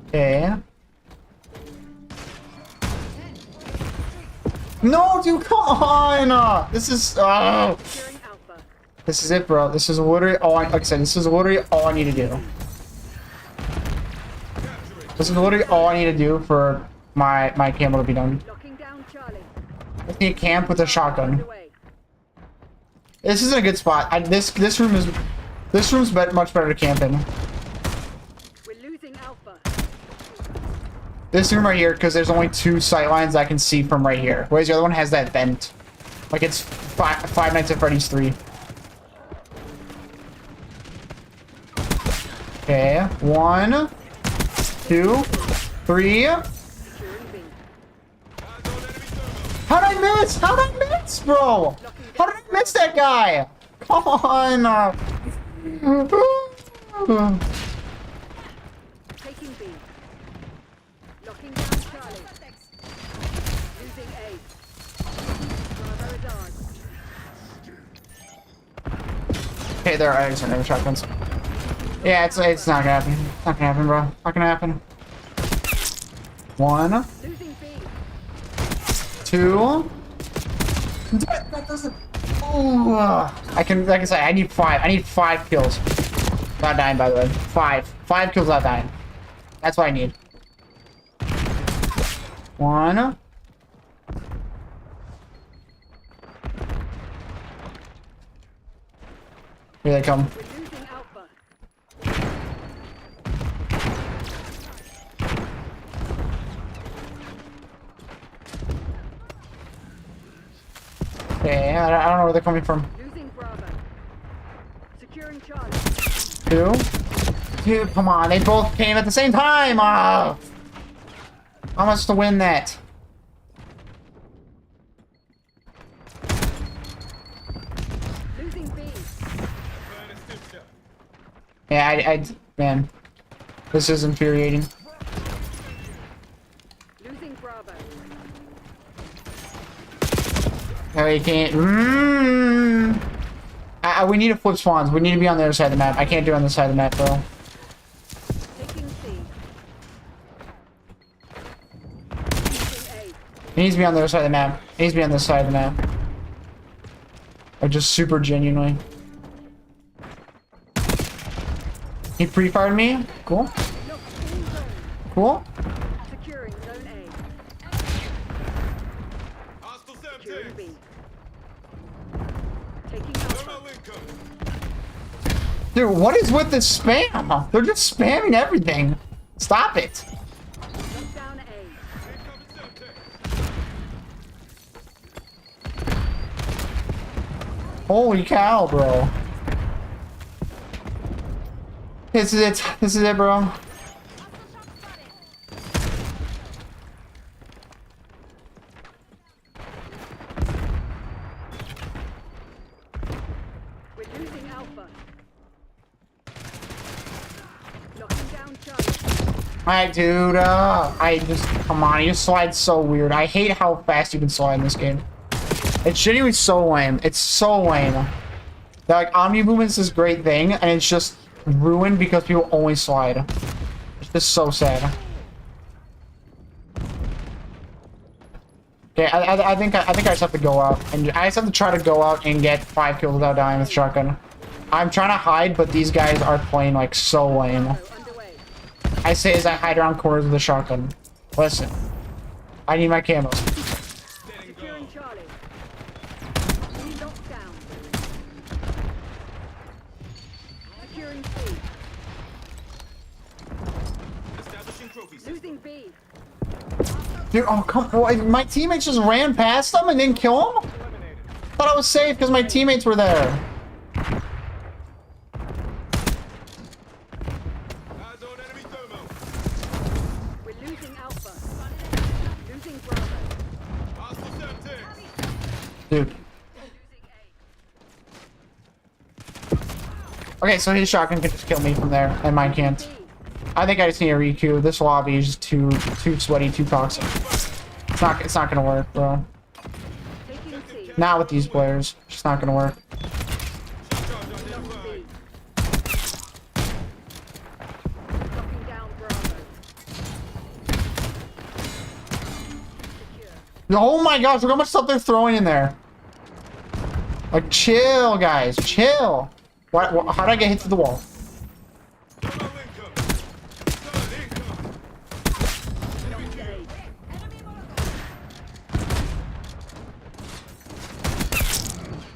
Okay. No, dude, come on! This is this is it, bro. This is literally all like I said, this is literally all I need to do. This is literally all I need to do for my camo to be done. I just need to camp with a shotgun. This isn't a good spot. This room's much better to camp in. We're losing Alpha. This room right here, because there's only 2 sight lines I can see from right here. Whereas the other one has that vent. Like it's Five Nights at Freddy's 3. Okay, 1, 2, 3. How'd I miss? How'd I miss, bro? How did I miss that guy? Come on. Taking B. Locking down Charlie. Losing A. Bravo dog. Okay, there are never shotguns. Yeah, it's not gonna happen. It's not gonna happen, bro. Not gonna happen. 1, Losing B. 2. That doesn't. Oh, like I said, I need 5. I need 5 kills. Not dying, by the way. 5 kills without dying. That's what I need. 1. Here they come. We're losing Alpha. Okay, I don't know where they're coming from. Losing Bravo. Securing Charlie. 2. Dude, come on. They both came at the same time. Oh. How am I supposed to win that? Losing B. Yeah, man. This is infuriating. Losing Bravo. No, you can't. We need to flip spawns. We need to be on the other side of the map. I can't do it on this side of the map, bro. Taking C. Using A. He needs to be on the other side of the map. He needs to be on this side of the map. Like, just super genuinely. He pre-fired me. Cool. Locked in zone. Cool. Securing zone A. Hostile Securing septic. B. Taking Alpha. Dude, what is with this spam? They're just spamming everything. Stop it. Lock down A. Incoming septic. Holy cow, bro. This is it. This is it, bro. We're losing Alpha. Locking down Charlie. Alright, dude. I just... Come on, you slide so weird. I hate how fast you can slide in this game. It's genuinely so lame. It's so lame. Like, Omni Movement's this great thing, and it's just ruined because people only slide. It's just so sad. Okay, I think I just have to go out, and I just have to try to go out and get 5 kills without dying with shotgun. I'm trying to hide, but these guys are playing like so lame. Underway. I say as I hide around corners with a shotgun. Listen, I need my camos. Securing Charlie. Locked down. Securing C. Establishing trophies. Losing B. Dude, oh come on! My teammates just ran past them and didn't kill him. Eliminated. Thought I was safe because my teammates were there. Eyes on enemy thermal. We're losing Alpha. Losing Bravo. Hostile septic. Dude. Losing Okay, so his shotgun can just kill me from there, and mine can't. B. I think I just need a requeue. This lobby is just too sweaty, too toxic. It's not gonna work, bro. Taking C. Not with these players. It's just not gonna work. Charge identified. B. Locking down Bravo. Secure. Oh my gosh, look how much stuff they're throwing in there. Like, chill, guys, chill. How did I get hit through the wall? Thermal income. Solid income. Locked A.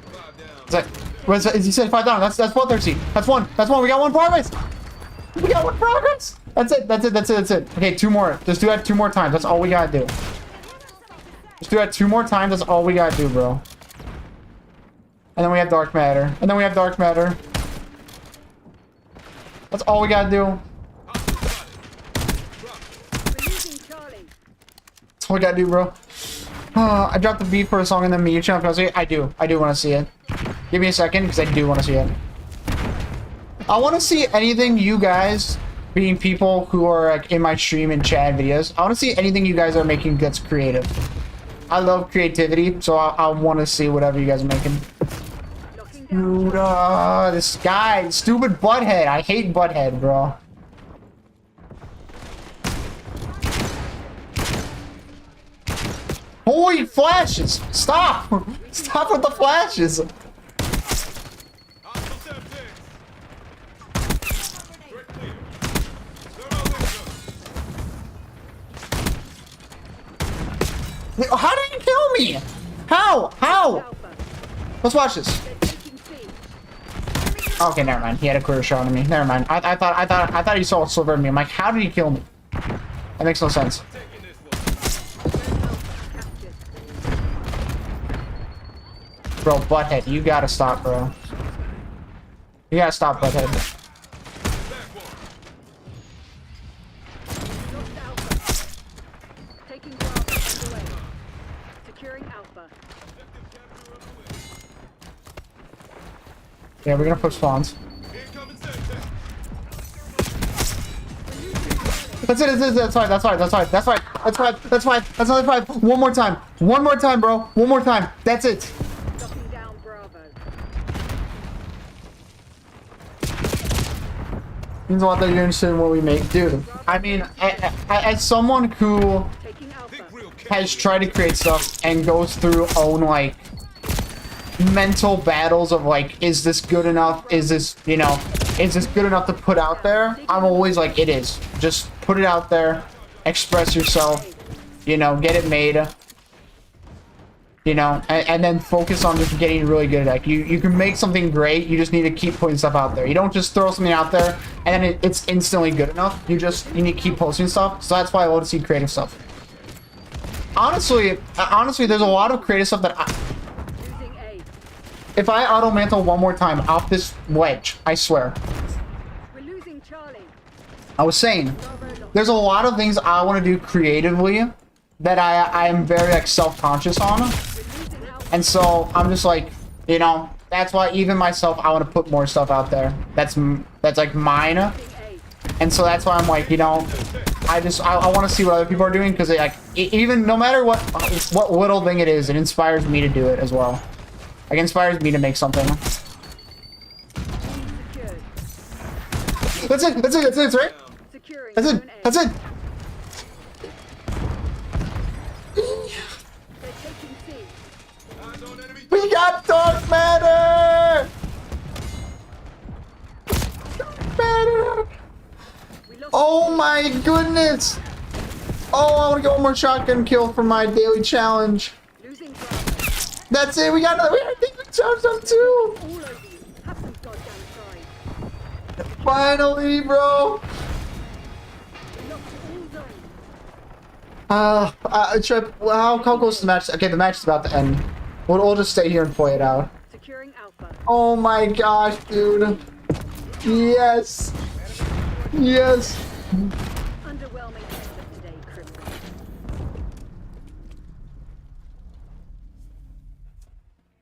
Five down. Is that, what is that? He said 5 down. That's 113. That's one. That's one. We got 1 progress. We got 1 progress. That's it. That's it. That's it. That's it. Okay, 2 more. Just do that 2 more times. That's all we gotta do. Just do that 2 more times. That's all we gotta do, bro. And then we have dark matter. And then we have dark matter. That's all we gotta do. We're losing Charlie. That's all we gotta do, bro. I dropped the beat for a song and then me jump. I do want to see it. Give me a second because I do want to see it. I want to see anything you guys, being people who are like in my stream and chat videos. I want to see anything you guys are making that's creative. I love creativity, so I want to see whatever you guys are making. Locking down. Dude, this guy, stupid butthead. I hate butthead, bro. Holy flashes! Stop! Stop with the flashes! Hostile septic. Threat clear. Thermal income. How did he kill me? How? How? Alpha. Let's watch this. They're taking C. Okay, never mind. He had a clear shot on me. Never mind. I thought he saw a sliver of me. I'm like, how did he kill me? That makes no sense. Taking this one. Alpha captured. Bro, butthead, you gotta stop, bro. You gotta stop, butthead. Back one. Lost Alpha. Taking Bravo underway. Securing Alpha. Objective capture underway. Yeah, we're gonna put spawns. Incoming septic. That's it. That's fine. That's fine. That's fine. That's fine. That's fine. That's fine. That's only fine. One more time. One more time, bro. One more time. That's it. Knocking down Bravo. Means a lot that you're interested in what we make, dude. I mean, as someone who Taking Alpha. has tried to create stuff and goes through own like mental battles of like, is this good enough? Is this, you know, is this good enough to put out there? I'm always like, it is. Just put it out there, express yourself, you know, get it made, you know, and then focus on just getting really good at it. You can make something great. You just need to keep putting stuff out there. You don't just throw something out there and then it's instantly good enough. You need to keep posting stuff. So that's why I love to see creative stuff. Honestly, there's a lot of creative stuff that Losing A. if I auto mantle one more time off this ledge, I swear. We're losing Charlie. I was saying, Bravo lost. there's a lot of things I want to do creatively that I am very like self-conscious on. We're losing Alpha. And so I'm just like, you know, that's why even myself, I want to put more stuff out there. That's like mine. Losing A. And so that's why I'm like, you know, I want to see what other people are doing because like even no matter what little thing it is, it inspires me to do it as well. Like it inspires me to make something. Secured. That's it. That's right. Securing That's it. Zone A. That's it. They're taking C. We got dark matter. Dark matter. We lost Oh my goodness. Oh, I want to get one more shotgun kill for my daily challenge. losing Bravo. That's it. We got another. I think we charged up too. All over you. Have some goddamn pride. Finally, bro. We lost all zones. Trip. Well, how close is the match? Okay, the match is about to end. We'll just stay here and play it out. Securing Alpha. Oh my gosh, dude. Yes. Yes. Underwhelming end of today, Crimson.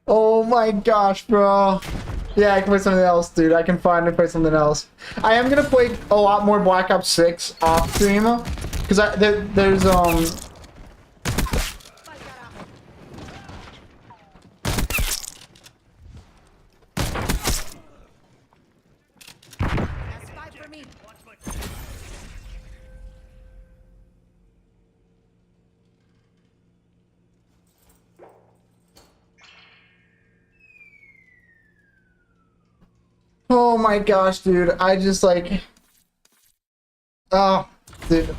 Oh my gosh, bro. Yeah, I can play something else, dude. I can finally play something else. I am gonna play a lot more Black Ops 6 off stream because there's oh my gosh, dude. I just like oh, dude.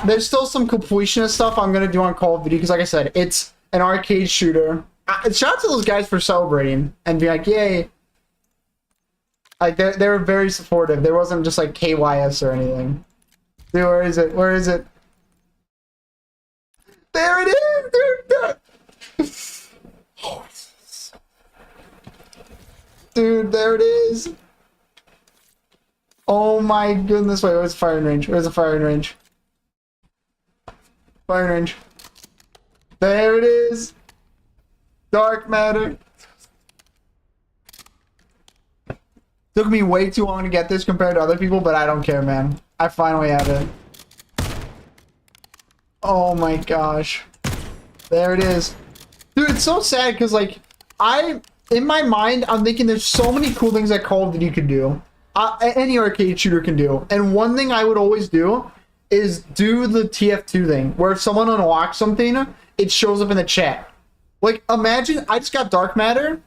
There's still some completionist stuff I'm gonna do on Call of Duty because, like I said, it's an arcade shooter. Shout out to those guys for celebrating and being like, "Yay!" Like they were very supportive. There wasn't just like KYS or anything. Dude, where is it? Where is it? There it is, dude. Dude, there it is. Oh my goodness! Wait, where's the firing range? Where's the firing range? Firing range. There it is. Dark matter. Took me way too long to get this compared to other people, but I don't care, man. I finally have it. Oh my gosh. There it is. Dude, it's so sad because, like, in my mind, I'm thinking there's so many cool things that Call of Duty could do. Any arcade shooter can do. And one thing I would always do is do the TF2 thing, where if someone unlocks something, it shows up in the chat. Like, imagine, I just got dark matter.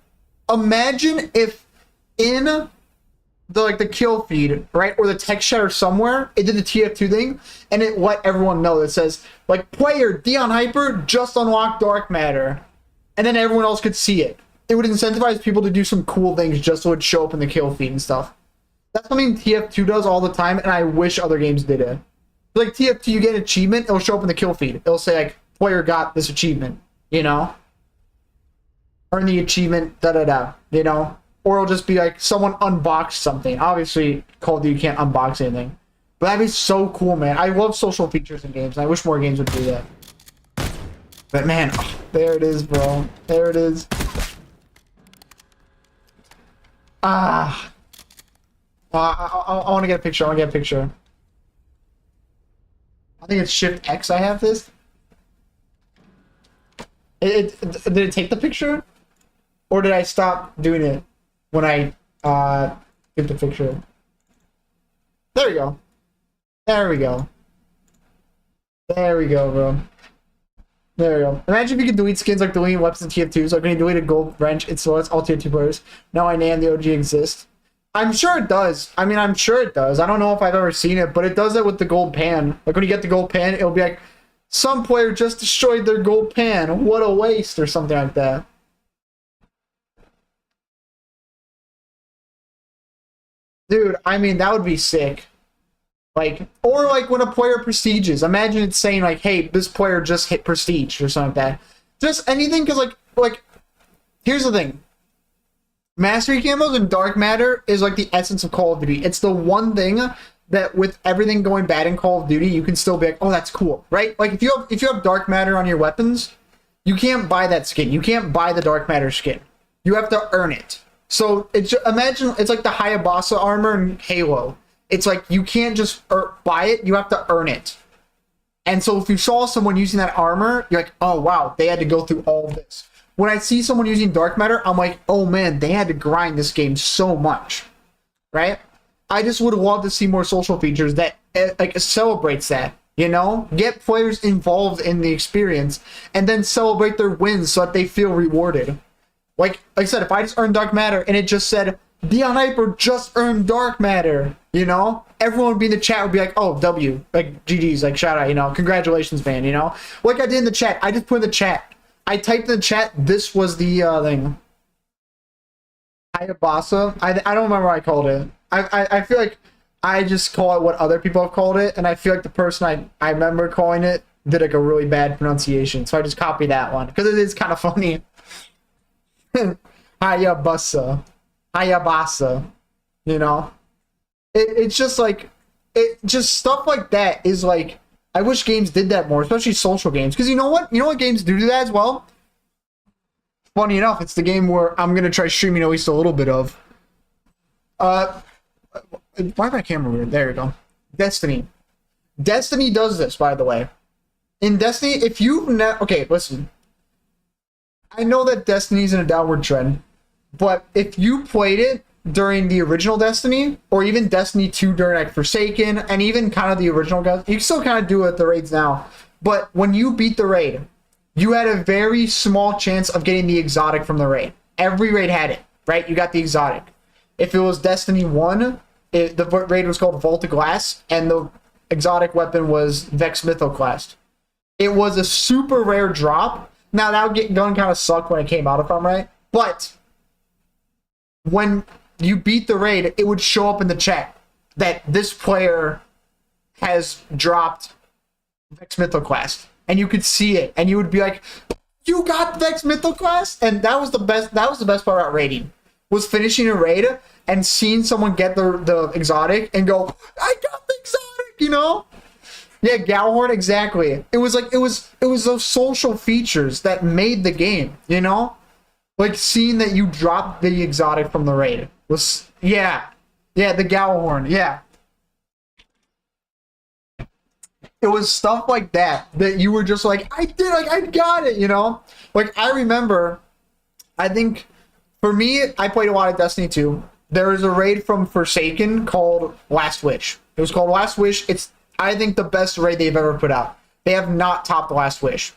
Imagine if in the kill feed, right, or the text chat or somewhere, it did the TF2 thing, and it let everyone know. It says, like, player Dion Hyper just unlocked dark matter. And then everyone else could see it. It would incentivize people to do some cool things just so it'd show up in the kill feed and stuff. That's something TF2 does all the time, and I wish other games did it. Like, TF2, you get an achievement, it'll show up in the kill feed. It'll say, like, player got this achievement, you know? Earn the achievement, da-da-da, you know? Or it'll just be, like, someone unboxed something. Obviously, Call of Duty can't unbox anything. But that'd be so cool, man. I love social features in games, and I wish more games would do that. But, man, oh, there it is, bro. There it is. I want to get a picture. I want to get a picture. I think it's Shift X. I have this. Did it take the picture, or did I stop doing it when I did the picture? There we go. There we go. There we go, bro. There we go. Imagine if you could delete skins like deleting weapons in TF2. So can you delete a gold wrench? It's all tier 2 players. Now I NAM the OG exists. I'm sure it does. I mean, I'm sure it does. I don't know if I've ever seen it, but it does it with the gold pan. Like when you get the gold pan, it'll be like, some player just destroyed their gold pan. What a waste, or something like that. Dude, I mean, that would be sick. Like, or like when a player prestiges. Imagine it's saying like, hey, this player just hit prestige or something like that. Just anything, because like, here's the thing. Mastery camos and dark matter is like the essence of Call of Duty. It's the one thing that with everything going bad in Call of Duty, you can still be like, oh, that's cool, right? Like if you have dark matter on your weapons, you can't buy that skin. You can't buy the dark matter skin. You have to earn it. So it's imagine it's like the Hayabusa armor in Halo. It's like you can't just buy it. You have to earn it. And so if you saw someone using that armor, you're like, oh wow, they had to go through all this. When I see someone using dark matter, I'm like, oh man, they had to grind this game so much, right? I just would love to see more social features that like celebrates that, you know? Get players involved in the experience and then celebrate their wins so that they feel rewarded. Like I said, if I just earned dark matter and it just said, Dion Hyper just earned dark matter, you know? Everyone would be in the chat would be like, oh, W, like GG's, like shout out, you know? Congratulations, man, you know? Like I did in the chat, I just put in the chat. I typed in the chat, this was the thing. Hayabusa. I don't remember what I called it. I feel like I just call it what other people have called it, and I feel like the person I remember calling it did like a really bad pronunciation, so I just copied that one, because it is kind of funny. Hayabusa. Hayabasa. You know? It's just like, just stuff like that is like, I wish games did that more, especially social games. Because you know what? You know what games do that as well? Funny enough, it's the game where I'm going to try streaming at least a little bit of. Why is my camera weird? There we go. Destiny. Destiny does this, by the way. In Destiny, if you've okay, listen. I know that Destiny's in a downward trend, but if you played it during the original Destiny, or even Destiny 2 during like Forsaken, and even kind of the original guys, you can still kind of do it at the raids now. But when you beat the raid, you had a very small chance of getting the exotic from the raid. Every raid had it, right? You got the exotic. If it was Destiny 1, the raid was called Vault of Glass, and the exotic weapon was Vex Mythoclast. It was a super rare drop. Now, that gun kind of sucked when it came out, if I'm right. But when you beat the raid, it would show up in the chat that this player has dropped Vex Mythoclast, and you could see it, and you would be like, "You got Vex Mythoclast," and that was the best. That was the best part about raiding, was finishing a raid and seeing someone get the exotic and go, "I got the exotic," you know? Yeah, Galhorn, exactly. It was like it was those social features that made the game, you know? Like seeing that you dropped the exotic from the raid was the Galhorn, yeah. It was stuff like that you were just like, I got it, you know? Like I remember, I think for me, I played a lot of Destiny 2. There was a raid from Forsaken called Last Wish. It was called Last Wish. It's, I think, the best raid they've ever put out. They have not topped Last Wish.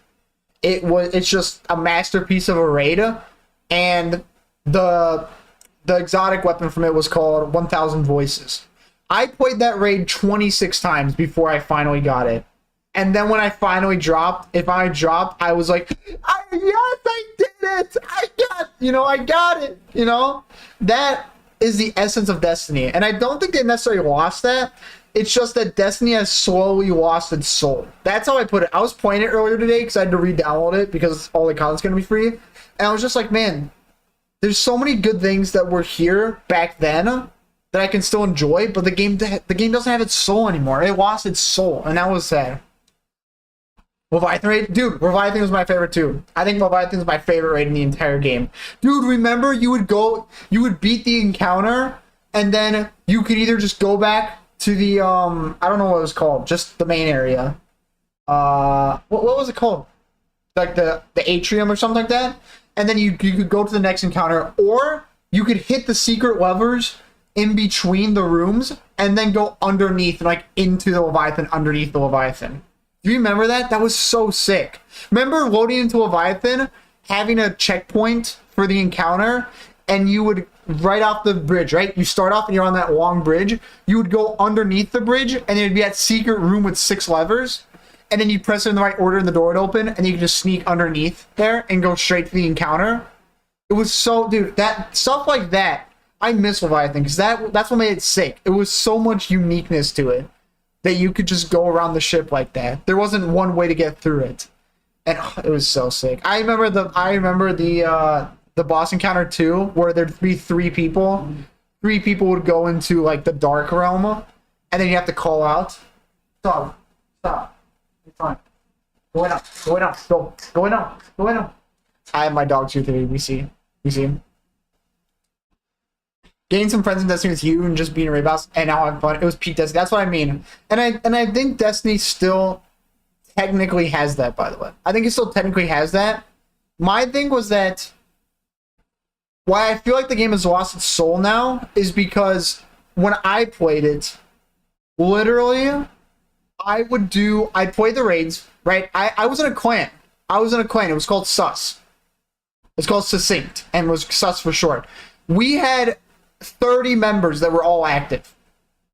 It's just a masterpiece of a raid. And the exotic weapon from it was called 1000 Voices. I played that raid 26 times before I finally got it. And then when I finally dropped, I was like, yes, I did it! I got it! You know? That is the essence of Destiny. And I don't think they necessarily lost that. It's just that Destiny has slowly lost its soul. That's how I put it. I was playing it earlier today because I had to re-download it because all the content's going to be free. And I was just like, man, there's so many good things that were here back then that I can still enjoy, but the game doesn't have its soul anymore. It lost its soul, and that was sad. Leviathan raid? Dude, Leviathan was my favorite too. I think Leviathan is my favorite raid in the entire game. Dude, remember you would beat the encounter, and then you could either just go back to the, I don't know what it was called, just the main area. what was it called? Like the atrium or something like that. And then you could go to the next encounter, or you could hit the secret levers in between the rooms and then go underneath, like into the Leviathan, underneath the Leviathan. Do you remember that? That was so sick. Remember loading into Leviathan, having a checkpoint for the encounter, and you would, right off the bridge, right? You start off and you're on that long bridge. You would go underneath the bridge, and there'd be that secret room with 6 levers. And then you press it in the right order and the door would open, and you could just sneak underneath there and go straight to the encounter. It was so, dude, that stuff like that, I miss Leviathan, because that's what made it sick. It was so much uniqueness to it that you could just go around the ship like that. There wasn't one way to get through it. And it was so sick. I remember the boss encounter too, where there'd be 3 people. 3 people would go into like the dark realm, and then you have to call out. Stop. It's fine. Go in up. Go in up. I have my dog too today. We see him. Getting some friends in Destiny with you and just being a raid boss, and now I'm fun. It was peak Destiny. That's what I mean. And I think Destiny still technically has that, by the way. I think it still technically has that. My thing was that why I feel like the game has lost its soul now is because when I played it, literally, I'd play the raids, right? I was in a clan. It was called Sus. It's called Succinct, and was Sus for short. We had 30 members that were all active.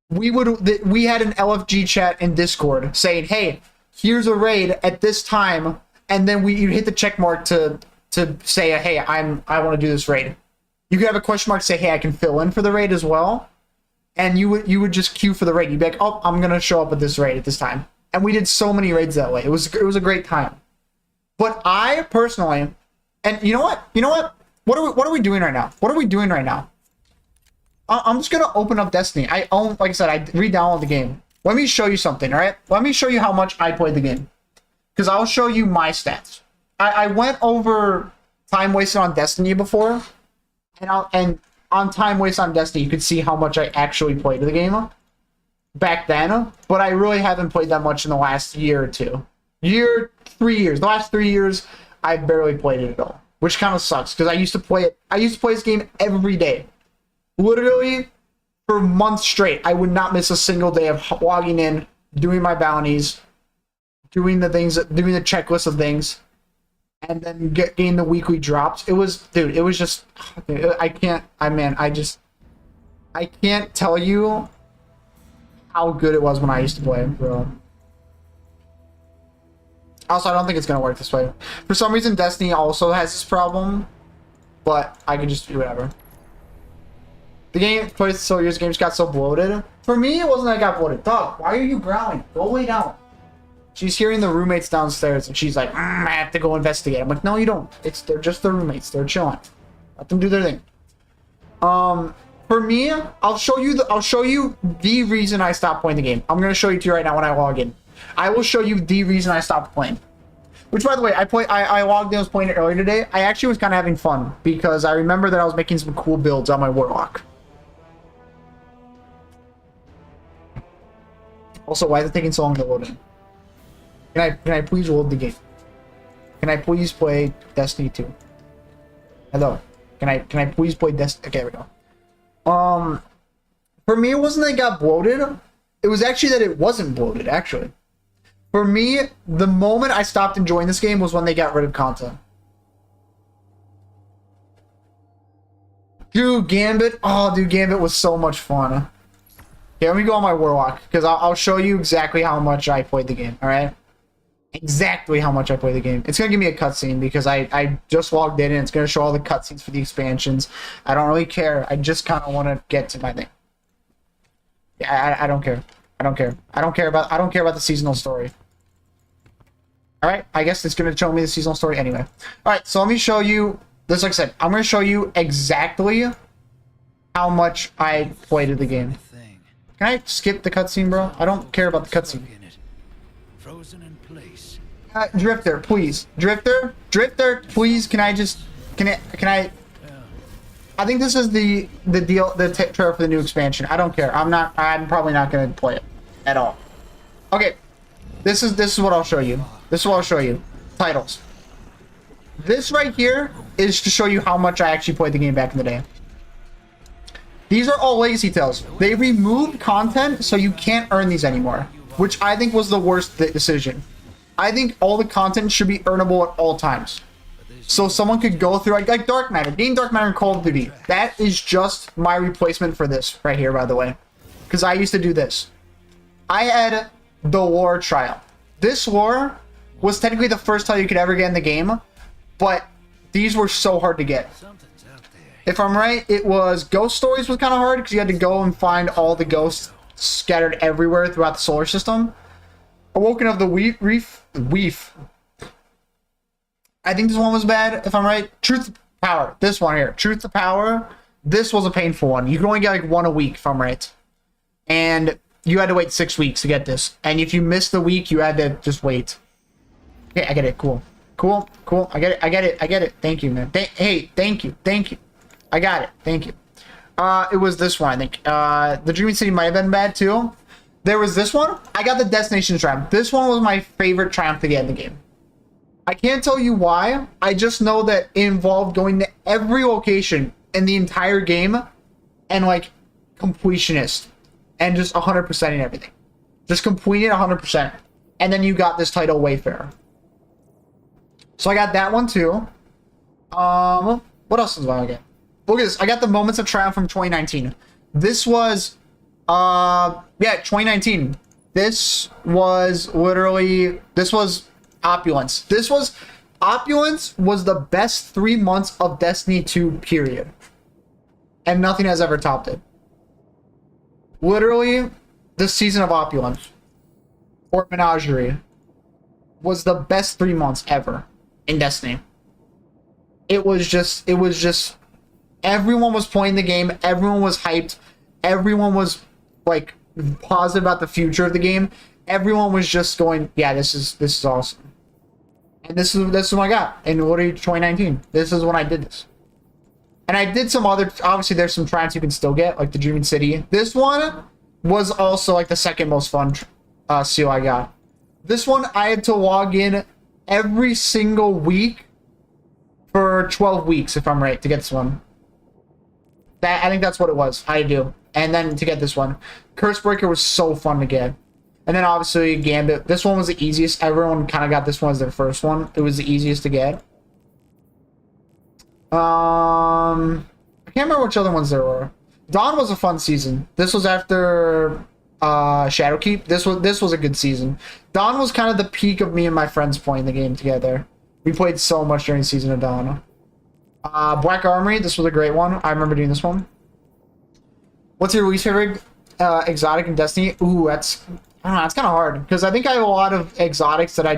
We had an LFG chat in Discord saying, hey, here's a raid at this time, and then you hit the check mark to say, hey, I want to do this raid. You could have a question mark say, hey, I can fill in for the raid as well. And you would just queue for the raid. You'd be like, oh, I'm gonna show up at this raid at this time. And we did so many raids that way. It was a great time. But I personally, and you know what? What are we doing right now? I'm just gonna open up Destiny. Like I said, I re-downloaded the game. Let me show you something, all right? Let me show you how much I played the game, because I'll show you my stats. I went over time wasted on Destiny before, and on time wasted on Destiny, you could see how much I actually played the game back then. But I really haven't played that much in the last year or two. 3 years. The last 3 years, I barely played it at all, which kind of sucks because I used to play it. I used to play this game every day. Literally, for months straight, I would not miss a single day of logging in, doing my bounties, doing the checklist of things, and then getting the weekly drops. It was just, I can't tell you how good it was when I used to play, bro. Also, I don't think it's gonna work this way. For some reason, Destiny also has this problem, but I can just do whatever. The game played so years, the game just got so bloated. For me, it wasn't that I got bloated. Dog, why are you growling? Go lay down. She's hearing the roommates downstairs, and she's like, I have to go investigate. I'm like, no, you don't. They're just the roommates. They're chilling. Let them do their thing. For me, I'll show you the reason I stopped playing the game. I'm gonna show you to you right now when I log in. I will show you the reason I stopped playing. Which, by the way, I logged in, I was playing it earlier today. I actually was kind of having fun because I remember that I was making some cool builds on my Warlock. Also, why is it taking so long to load in? Can I please load the game? Can I please play Destiny 2? Hello. Can I please play Destiny? Okay, there we go. For me, it wasn't that it got bloated. It was actually that it wasn't bloated, actually. For me, the moment I stopped enjoying this game was when they got rid of content. Dude, Gambit. Oh, dude, Gambit was so much fun. Okay, let me go on my Warlock, because I'll show you exactly how much I played the game, alright? Exactly how much I played the game. It's going to give me a cutscene, because I just logged in, and it's going to show all the cutscenes for the expansions. I don't really care. I just kind of want to get to my thing. Yeah, I don't care. I don't care about the seasonal story. Alright, I guess it's going to show me the seasonal story anyway. Alright, so let me show you this. Like I said, I'm going to show you exactly how much I played of the game. Can I skip the cutscene, bro? I don't care about the cutscene. Frozen in place. Drifter, please. Drifter, please. Can I? I think this is the trailer for the new expansion. I don't care. I'm probably not gonna play it at all. Okay. This is what I'll show you. This is what I'll show you. Titles. This right here is to show you how much I actually played the game back in the day. These are all legacy tales. They removed content so you can't earn these anymore, which I think was the worst decision. I think all the content should be earnable at all times. So someone could go through, like Dark Matter, getting Dark Matter in Call of Duty. That is just my replacement for this right here, by the way. Because I used to do this. I had the War Trial. This War was technically the first title you could ever get in the game, but these were so hard to get. If I'm right, it was Ghost Stories was kind of hard because you had to go and find all the ghosts scattered everywhere throughout the solar system. Awoken of the Weef. I think this one was bad, if I'm right. Truth to Power. This one here. Truth to Power. This was a painful one. You could only get like one a week, if I'm right. And you had to wait 6 weeks to get this. And if you missed the week, you had to just wait. Okay, I get it. Cool. Cool. I get it. Thank you, man. Hey, thank you. I got it. Thank you. It was this one, I think. The Dreaming City might have been bad, too. There was this one. I got the Destination Triumph. This one was my favorite Triumph to get in the game. I can't tell you why. I just know that it involved going to every location in the entire game and, like, completionist. And just 100%ing everything. Just completing it 100%. And then you got this title, Wayfarer. So I got that one, too. What else did I get? Look at this. I got the Moments of Triumph from 2019. This was, 2019. This was Opulence. Opulence was the best 3 months of Destiny 2, period. And nothing has ever topped it. Literally, the season of Opulence, or Menagerie, was the best 3 months ever in Destiny. It was just, everyone was playing the game, everyone was hyped, everyone was, like, positive about the future of the game, everyone was just going, yeah, this is awesome. And this is what I got in literally 2019. This is when I did this. And I did some other, obviously there's some triumphs you can still get, like the Dreaming City. This one was also like the second most fun seal I got. This one I had to log in every single week for 12 weeks, if I'm right, to get this one. I think that's what it was. I had to do. And then to get this one. Cursebreaker was so fun to get. And then obviously Gambit. This one was the easiest. Everyone kind of got this one as their first one. It was the easiest to get. I can't remember which other ones there were. Dawn was a fun season. This was after Shadowkeep. This was a good season. Dawn was kind of the peak of me and my friends playing the game together. We played so much during the season of Dawn. Black Armory. This was a great one. I remember doing this one. What's your least favorite exotic in Destiny? Ooh, I don't know. It's kind of hard because I think I have a lot of exotics that I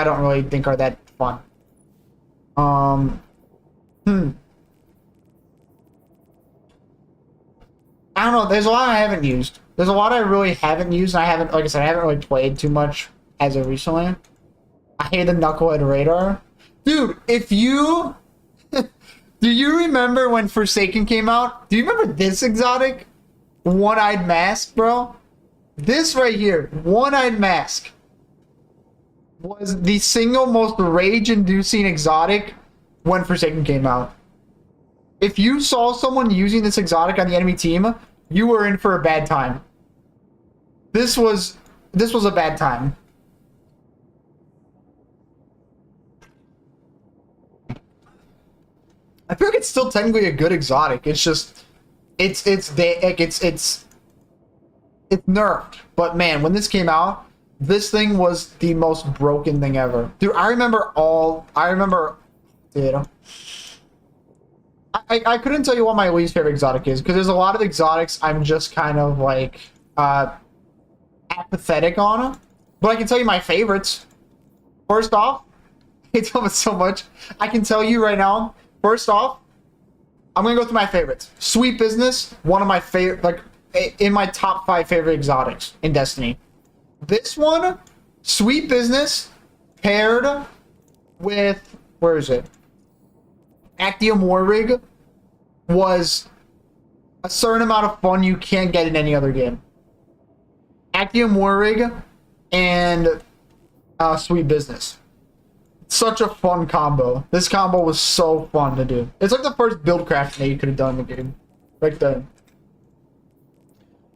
don't really think are that fun. I don't know. There's a lot I haven't used. There's a lot I really haven't used, and I haven't, like I said, I haven't really played too much as of recently. I hate the Knucklehead Radar. Dude, if you... Do you remember when Forsaken came out? Do you remember this exotic? One-Eyed Mask, bro? This right here, One-Eyed Mask, was the single most rage-inducing exotic when Forsaken came out. If you saw someone using this exotic on the enemy team, you were in for a bad time. This was a bad time. I feel like it's still technically a good exotic. It's just, it's nerfed. But man, when this came out, this thing was the most broken thing ever. Dude, dude. I couldn't tell you what my least favorite exotic is, because there's a lot of exotics I'm just kind of like apathetic on. But I can tell you my favorites. First off, I hate it so much. I can tell you right now, first off, I'm gonna go through my favorites. Sweet Business, one of my favorite, like in my top 5 favorite exotics in Destiny. This one, Sweet Business, paired with, where is it? Actium War Rig, was a certain amount of fun you can't get in any other game. Actium War Rig and Sweet Business. Such a fun combo. This combo was so fun to do. It's like the first build crafting that you could have done in the game. Right then.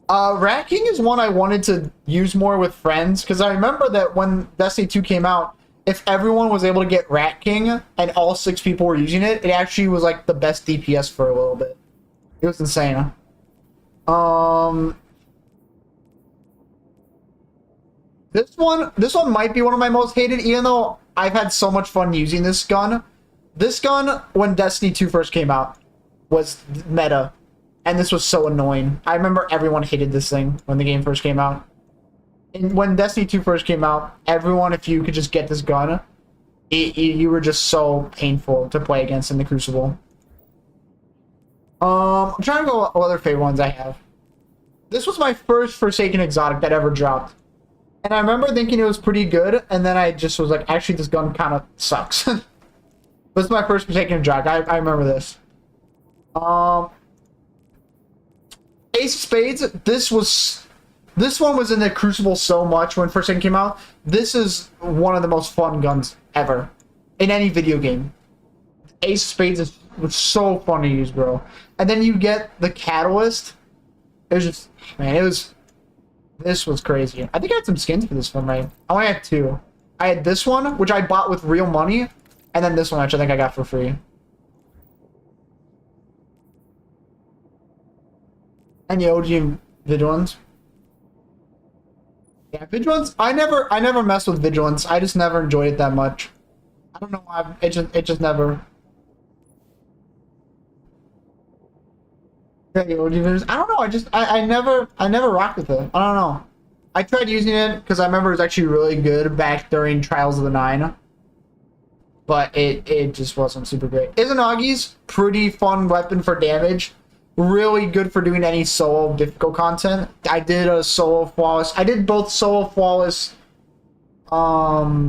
Rat King is one I wanted to use more with friends, because I remember that when Destiny 2 came out, if everyone was able to get Rat King and all 6 people were using it, it actually was like the best DPS for a little bit. It was insane. This one might be one of my most hated, even though I've had so much fun using this gun. This gun, when Destiny 2 first came out, was meta. And this was so annoying. I remember everyone hated this thing when the game first came out. And when Destiny 2 first came out, everyone, if you could just get this gun, you were just so painful to play against in the Crucible. I'm trying to go what other favorite ones I have. This was my first Forsaken exotic that ever dropped. And I remember thinking it was pretty good, and then I just was like, actually, this gun kind of sucks. This is my first Forsaken exotic. I remember this. Ace of Spades, this one was in the Crucible so much when Forsaken came out. This is one of the most fun guns ever in any video game. Ace of Spades was so fun to use, bro. And then you get the Catalyst. It was just, man, this was crazy. I think I had some skins for this one, right? I only had 2. I had this one, which I bought with real money, and then this one, which I think I got for free. And the OG Vigilance. Yeah, Vigilance. I never messed with Vigilance. I just never enjoyed it that much. I don't know why. It just never. Yeah, the OG Vigilance. I don't know. I never rocked with it. I don't know. I tried using it because I remember it was actually really good back during Trials of the Nine. But it just wasn't super great. Izanagi's pretty fun weapon for damage. Really good for doing any solo difficult content. I did a solo flawless. I did both solo flawless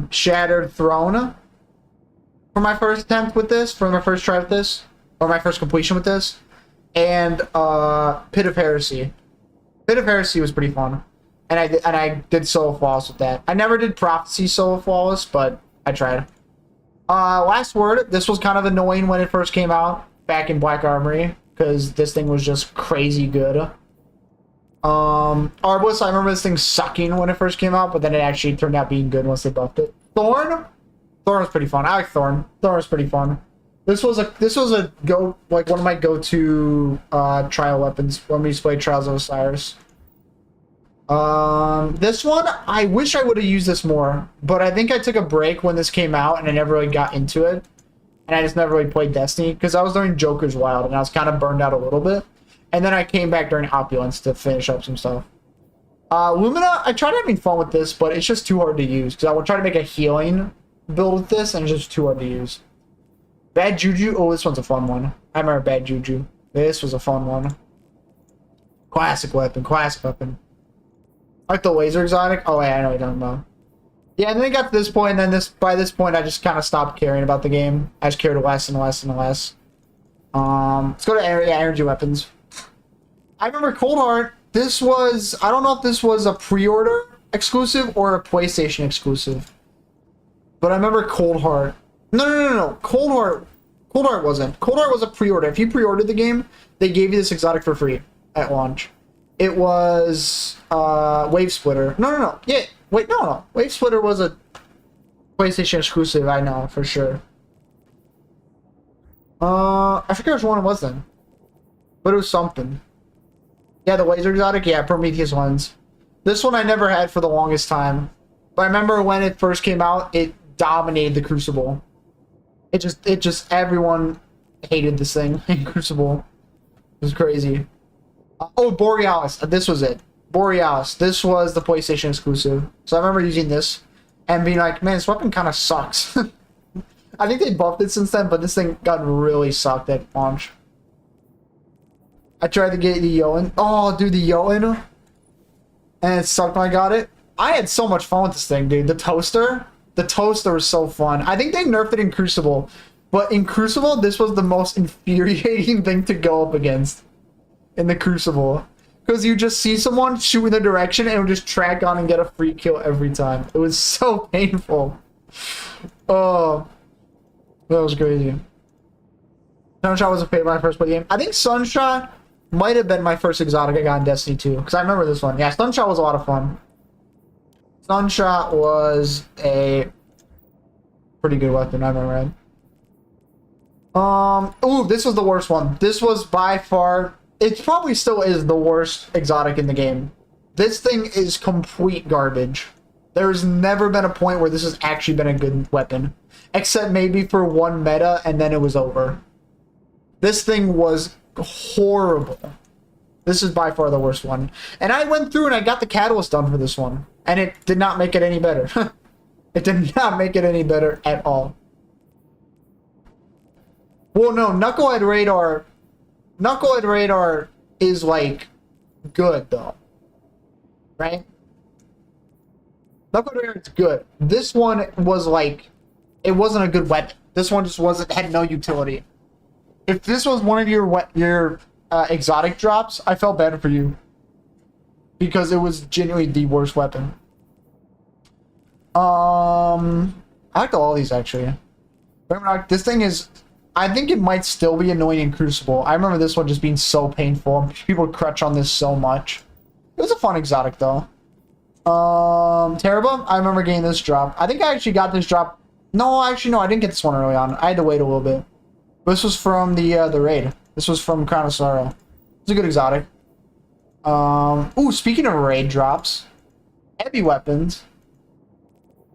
Shattered Throne for my first attempt with this, for my first try with this, or my first completion with this, and Pit of Heresy. Pit of Heresy was pretty fun, and I did solo flawless with that. I never did Prophecy solo flawless, but I tried. Last Word. This was kind of annoying when it first came out back in Black Armory, because this thing was just crazy good. Arbalest, I remember this thing sucking when it first came out, but then it actually turned out being good once they buffed it. Thorn was pretty fun. I like Thorn. Thorn was pretty fun. This was a one of my go-to trial weapons when we used to play Trials of Osiris. This one, I wish I would have used this more, but I think I took a break when this came out and I never really got into it. And I just never really played Destiny because I was doing Joker's Wild and I was kind of burned out a little bit. And then I came back during Opulence to finish up some stuff. Lumina, I tried having fun with this, but it's just too hard to use because I would try to make a healing build with this and it's just too hard to use. Bad Juju, oh, this one's a fun one. I remember Bad Juju. This was a fun one. Classic weapon, classic weapon. Like the laser exotic? Oh, yeah, I know what you're talking about. Yeah, and then it got to this point, and then by this point, I just kind of stopped caring about the game. I just cared less and less and less. Let's go to energy weapons. I remember Cold Heart. This was, I don't know if this was a pre-order exclusive or a PlayStation exclusive. But I remember Cold Heart. No. Cold Heart wasn't. Cold Heart was a pre-order. If you pre-ordered the game, they gave you this exotic for free at launch. It was Wave Splitter. No. Yeah. Wait, no. Wave Splitter was a PlayStation exclusive, I know, for sure. I forget which one it was then. But it was something. Yeah, the laser exotic? Yeah, Prometheus ones. This one I never had for the longest time. But I remember when it first came out, it dominated the Crucible. It just everyone hated this thing in Crucible. It was crazy. Oh, Borealis. This was it. Borealis. This was the PlayStation exclusive. So I remember using this and being like, man, this weapon kind of sucks. I think they buffed it since then, but this thing got really sucked at launch. I tried to get the Yoan. Oh, dude, the Yoan. And it sucked when I got it. I had so much fun with this thing, dude. The toaster was so fun. I think they nerfed it in Crucible. But in Crucible, this was the most infuriating thing to go up against. In the Crucible. because you just see someone shoot in the direction and it would just track on and get a free kill every time. It was so painful. Oh, that was crazy. Sunshot was my first play game. I think Sunshot might have been my first exotic I got in Destiny 2, because I remember this one. Yeah, Sunshot was a lot of fun. Sunshot was a pretty good weapon, I remember it. Ooh, this was the worst one. This was by far, it probably still is the worst exotic in the game. This thing is complete garbage. There's never been a point where this has actually been a good weapon. Except maybe for one meta, and then it was over. This thing was horrible. This is by far the worst one. And I went through and I got the catalyst done for this one. And it did not make it any better. It did not make it any better at all. Well, no, Knucklehead Radar... Knucklehead Radar is, like, good, though. Right? Knucklehead Radar is good. This one was, like... It wasn't a good weapon. This one just wasn't... had no utility. If this was one of your exotic drops, I felt bad for you. Because it was genuinely the worst weapon. I liked all these, actually. This thing is... I think it might still be annoying in Crucible. I remember this one just being so painful. People crutch on this so much. It was a fun exotic, though. Terrible. I remember getting this drop. I think I actually got this drop. No, actually, no. I didn't get this one early on. I had to wait a little bit. This was from the raid. This was from Crown of Sorrow. It's a good exotic. Ooh, speaking of raid drops. Heavy weapons.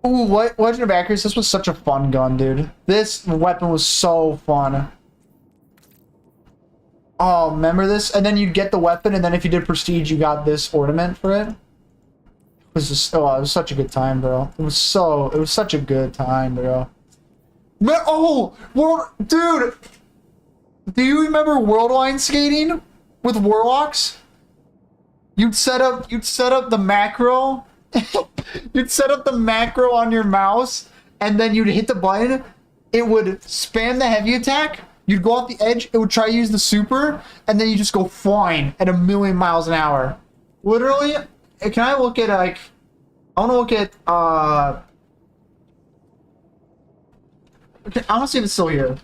Ooh, what Legend of Accuracy? This was such a fun gun, dude. This weapon was so fun. Oh, remember this? And then you'd get the weapon, and then if you did Prestige, you got this ornament for it. It was just, oh, it was such a good time, bro. It was such a good time, bro. Oh, dude! Do you remember Worldwide skating with Warlocks? You'd set up the macro. You'd set up the macro on your mouse, and then you'd hit the button. It would spam the heavy attack. You'd go off the edge. It would try to use the super, and then you just go flying at 1,000,000 miles an hour. Literally, can I look at like? I want to look at. Okay, I want to see if it's still here.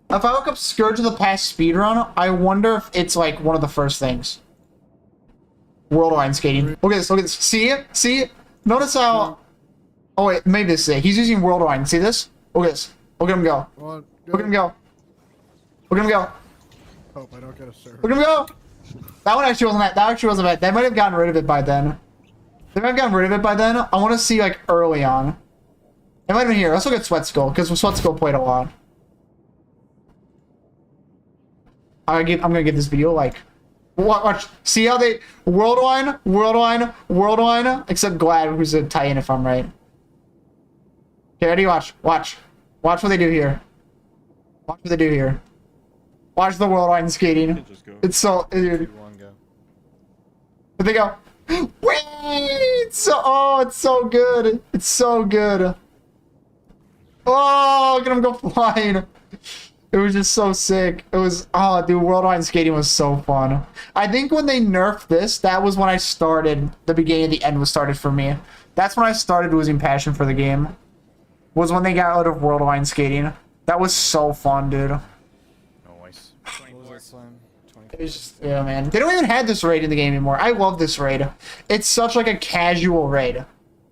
If I look up Scourge of the Past speedrun, I wonder if it's like one of the first things. Worldwide skating. Look at this, look at this. See it? See it? Notice how... Oh wait, maybe this is it. He's using Worldwide. See this? Look at this. Look at him go. Look at him go. Look at him go. Hope I don't get a server. Look at him go! That one actually wasn't that. That actually wasn't bad. They might have gotten rid of it by then. They might have gotten rid of it by then. I want to see like early on. It might have been here. Let's look at Sweat Skull, because Sweat Skull played a lot. I'm gonna give this video like... Watch. See how they... Worldwide, except Glad, who's a Titan if I'm right. Okay, ready? Watch. Watch what they do here. Watch what they do here. Watch the Worldwide skating. It's so... Dude. But they go... Wait! It's so good. It's so good. Oh, look at him go flying. It was just so sick. It was, oh, dude, Worldwide skating was so fun. I think when they nerfed this, that was when I started, the beginning and the end was started for me. That's when I started losing passion for the game. Was when they got out of Worldwide skating. That was so fun, dude. Nice. It was just, yeah, man. They don't even have this raid in the game anymore. I love this raid. It's such like a casual raid.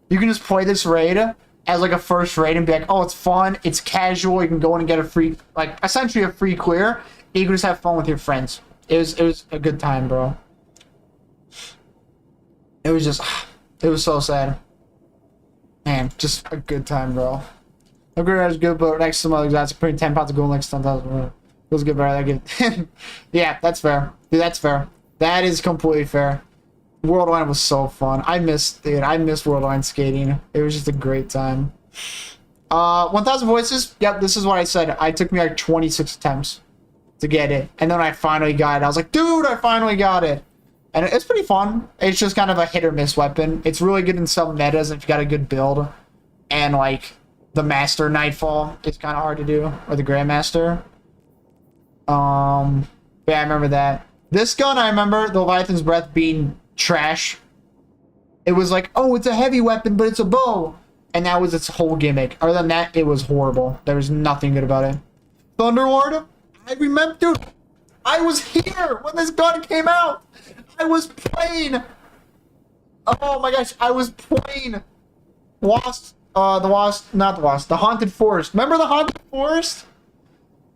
You can just play this raid as like a first raid and be like, oh, it's fun, it's casual, you can go in and get a free, like, essentially a free clear. You can just have fun with your friends. It was a good time, bro. It was just, it was so sad. Man, just a good time, bro. Upgrade was good, but next to some other guys, putting 10 pounds of gold next to 10,000. It was good, bro. That good. Yeah, that's fair. Dude, that's fair. That is completely fair. Worldwide was so fun. I missed Worldwide skating. It was just a great time. 1,000 voices. Yep, this is what I said. It took me like 26 attempts to get it. And then I finally got it. I was like, dude, I finally got it. And it's pretty fun. It's just kind of a hit or miss weapon. It's really good in some metas if you got a good build. And like the Master Nightfall is kind of hard to do. Or the Grandmaster. Yeah, I remember that. This gun, I remember the Leviathan's Breath being trash. It was like, oh, it's a heavy weapon, but it's a bow. And that was its whole gimmick. Other than that, it was horrible. There was nothing good about it. Thunderlord, I remember, dude, I was here when this gun came out. I was playing. Oh my gosh, I was playing the Haunted Forest. Remember the Haunted Forest?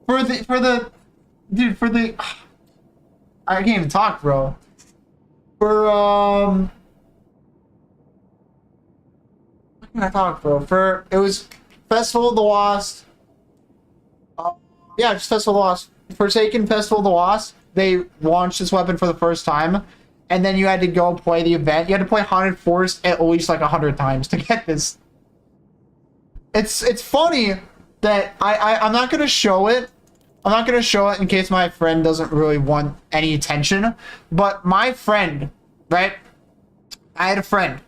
For the I can't even talk, bro. What can I talk, bro? It was Festival of the Lost. Yeah, just Festival of the Lost. Forsaken, Festival of the Lost. They launched this weapon for the first time, and then you had to go play the event. You had to play Haunted Forest at least like 100 times to get this. It's funny that I'm not gonna show it. I'm not gonna show it in case my friend doesn't really want any attention. But my friend, right? I had a friend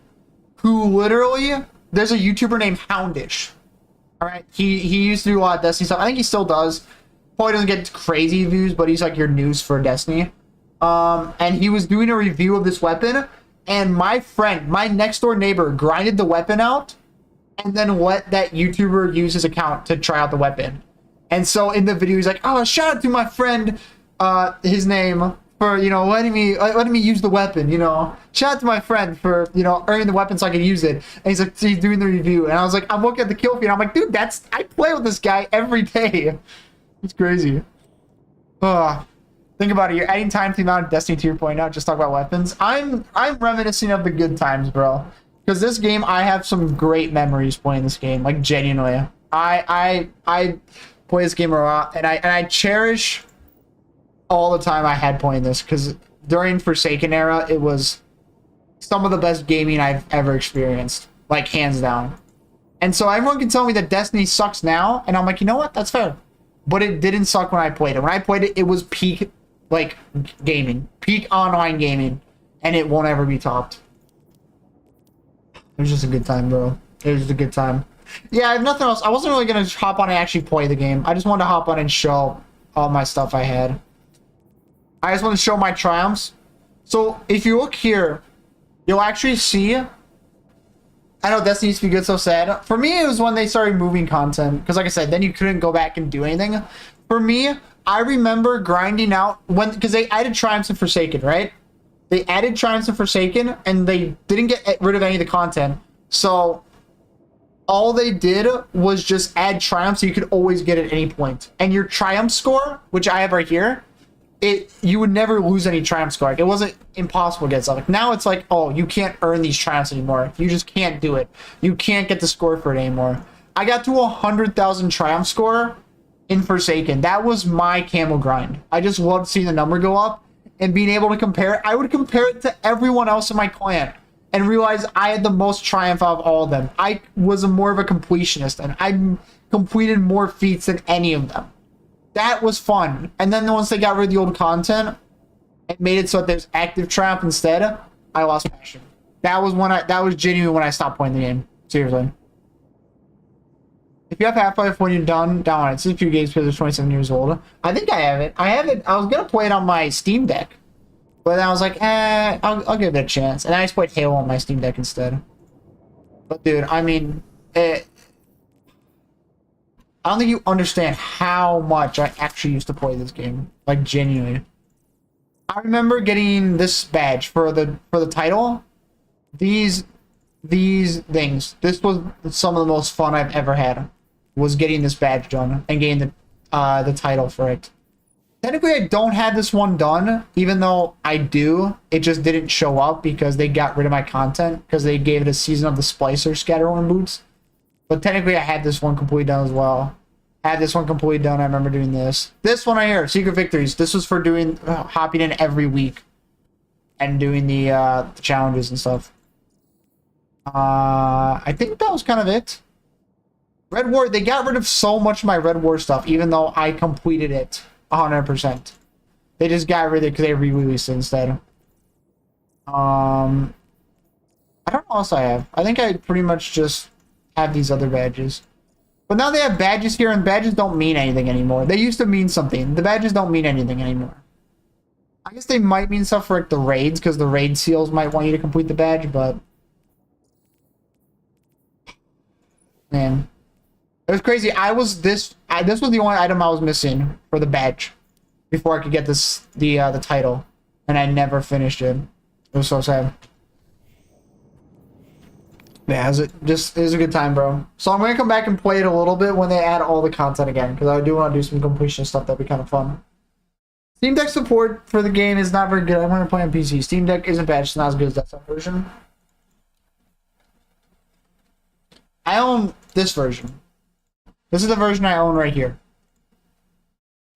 who literally, there's a YouTuber named Houndish. All right, he used to do a lot of Destiny stuff. I think he still does. Probably doesn't get crazy views, but he's like your news for Destiny. And he was doing a review of this weapon, and my friend, my next door neighbor, grinded the weapon out, and then let that YouTuber use his account to try out the weapon. And so in the video, he's like, "Oh, shout out to my friend, his name, for, you know, letting me use the weapon, you know. Shout out to my friend for, you know, earning the weapon so I can use it." And he's like, he's doing the review, and I was like, I'm looking at the kill feed, and I'm like, dude, I play with this guy every day. It's crazy. Think about it. You're adding time to the amount of Destiny 2.0. Just talk about weapons. I'm reminiscing of the good times, bro. Because this game, I have some great memories playing this game. Like, genuinely, I play this game a lot, and I cherish all the time I had playing this, because during Forsaken era, it was some of the best gaming I've ever experienced, like hands down. And so everyone can tell me that Destiny sucks now, and I'm like, you know what? That's fair. But it didn't suck when I played it. When I played it, it was peak, like, gaming, peak online gaming, and it won't ever be topped. It was just a good time, bro. It was just a good time. Yeah, I have nothing else. I wasn't really gonna hop on and actually play the game. I just wanted to hop on and show all my stuff I had. I just want to show my triumphs. So if you look here, you'll actually see. I know Destiny used to be good, so sad. For me, it was when they started moving content, because like I said, then you couldn't go back and do anything. For me, I remember grinding out because they added triumphs and Forsaken, right? They added triumphs and Forsaken, and they didn't get rid of any of the content. So all they did was just add triumphs so you could always get at any point. And your triumph score, which I have right here, you would never lose any triumph score. Like, it wasn't impossible to get stuff. Like, now it's like, oh, you can't earn these triumphs anymore. You just can't do it. You can't get the score for it anymore. I got to 100,000 triumph score in Forsaken. That was my camo grind. I just loved seeing the number go up and being able to compare it. I would compare it to everyone else in my clan and realize I had the most triumph out of all of them. I was more of a completionist, and I completed more feats than any of them. That was fun. And then once they got rid of the old content and made it so that there's active triumph instead, I lost passion. That was genuine when I stopped playing the game. Seriously. If you have Half-Life when you're done, down it. It's a few games because it's 27 years old. I think I have it. I was gonna play it on my Steam Deck, but then I was like, I'll give it a chance. And I just played Halo on my Steam Deck instead. But dude, I mean, I don't think you understand how much I actually used to play this game. Like, genuinely. I remember getting this badge for the title. These things. This was some of the most fun I've ever had. Was getting this badge done and getting the title for it. Technically, I don't have this one done, even though I do. It just didn't show up because they got rid of my content because they gave it a season of the Splicer Scatterhorn boots. But technically, I had this one completely done as well. I had this one completely done. I remember doing this. This one right here, Secret Victories. This was for doing hopping in every week and doing the challenges and stuff. I think that was kind of it. Red War, they got rid of so much of my Red War stuff, even though I completed it 100%. They just got rid of it because they re-released it instead. I don't know what else I have. I think I pretty much just have these other badges. But now they have badges here, and badges don't mean anything anymore. They used to mean something. The badges don't mean anything anymore. I guess they might mean stuff for like the raids, because the raid seals might want you to complete the badge, but man, it was crazy. This was the only item I was missing for the badge before I could get the title, and I never finished it. It was so sad. Yeah, it was a good time, bro. So I'm gonna come back and play it a little bit when they add all the content again, because I do want to do some completion stuff. That'd be kind of fun. Steam Deck support for the game is not very good. I want to play on PC. Steam Deck isn't bad. It's not as good as that version. I own this version. This is the version I own right here.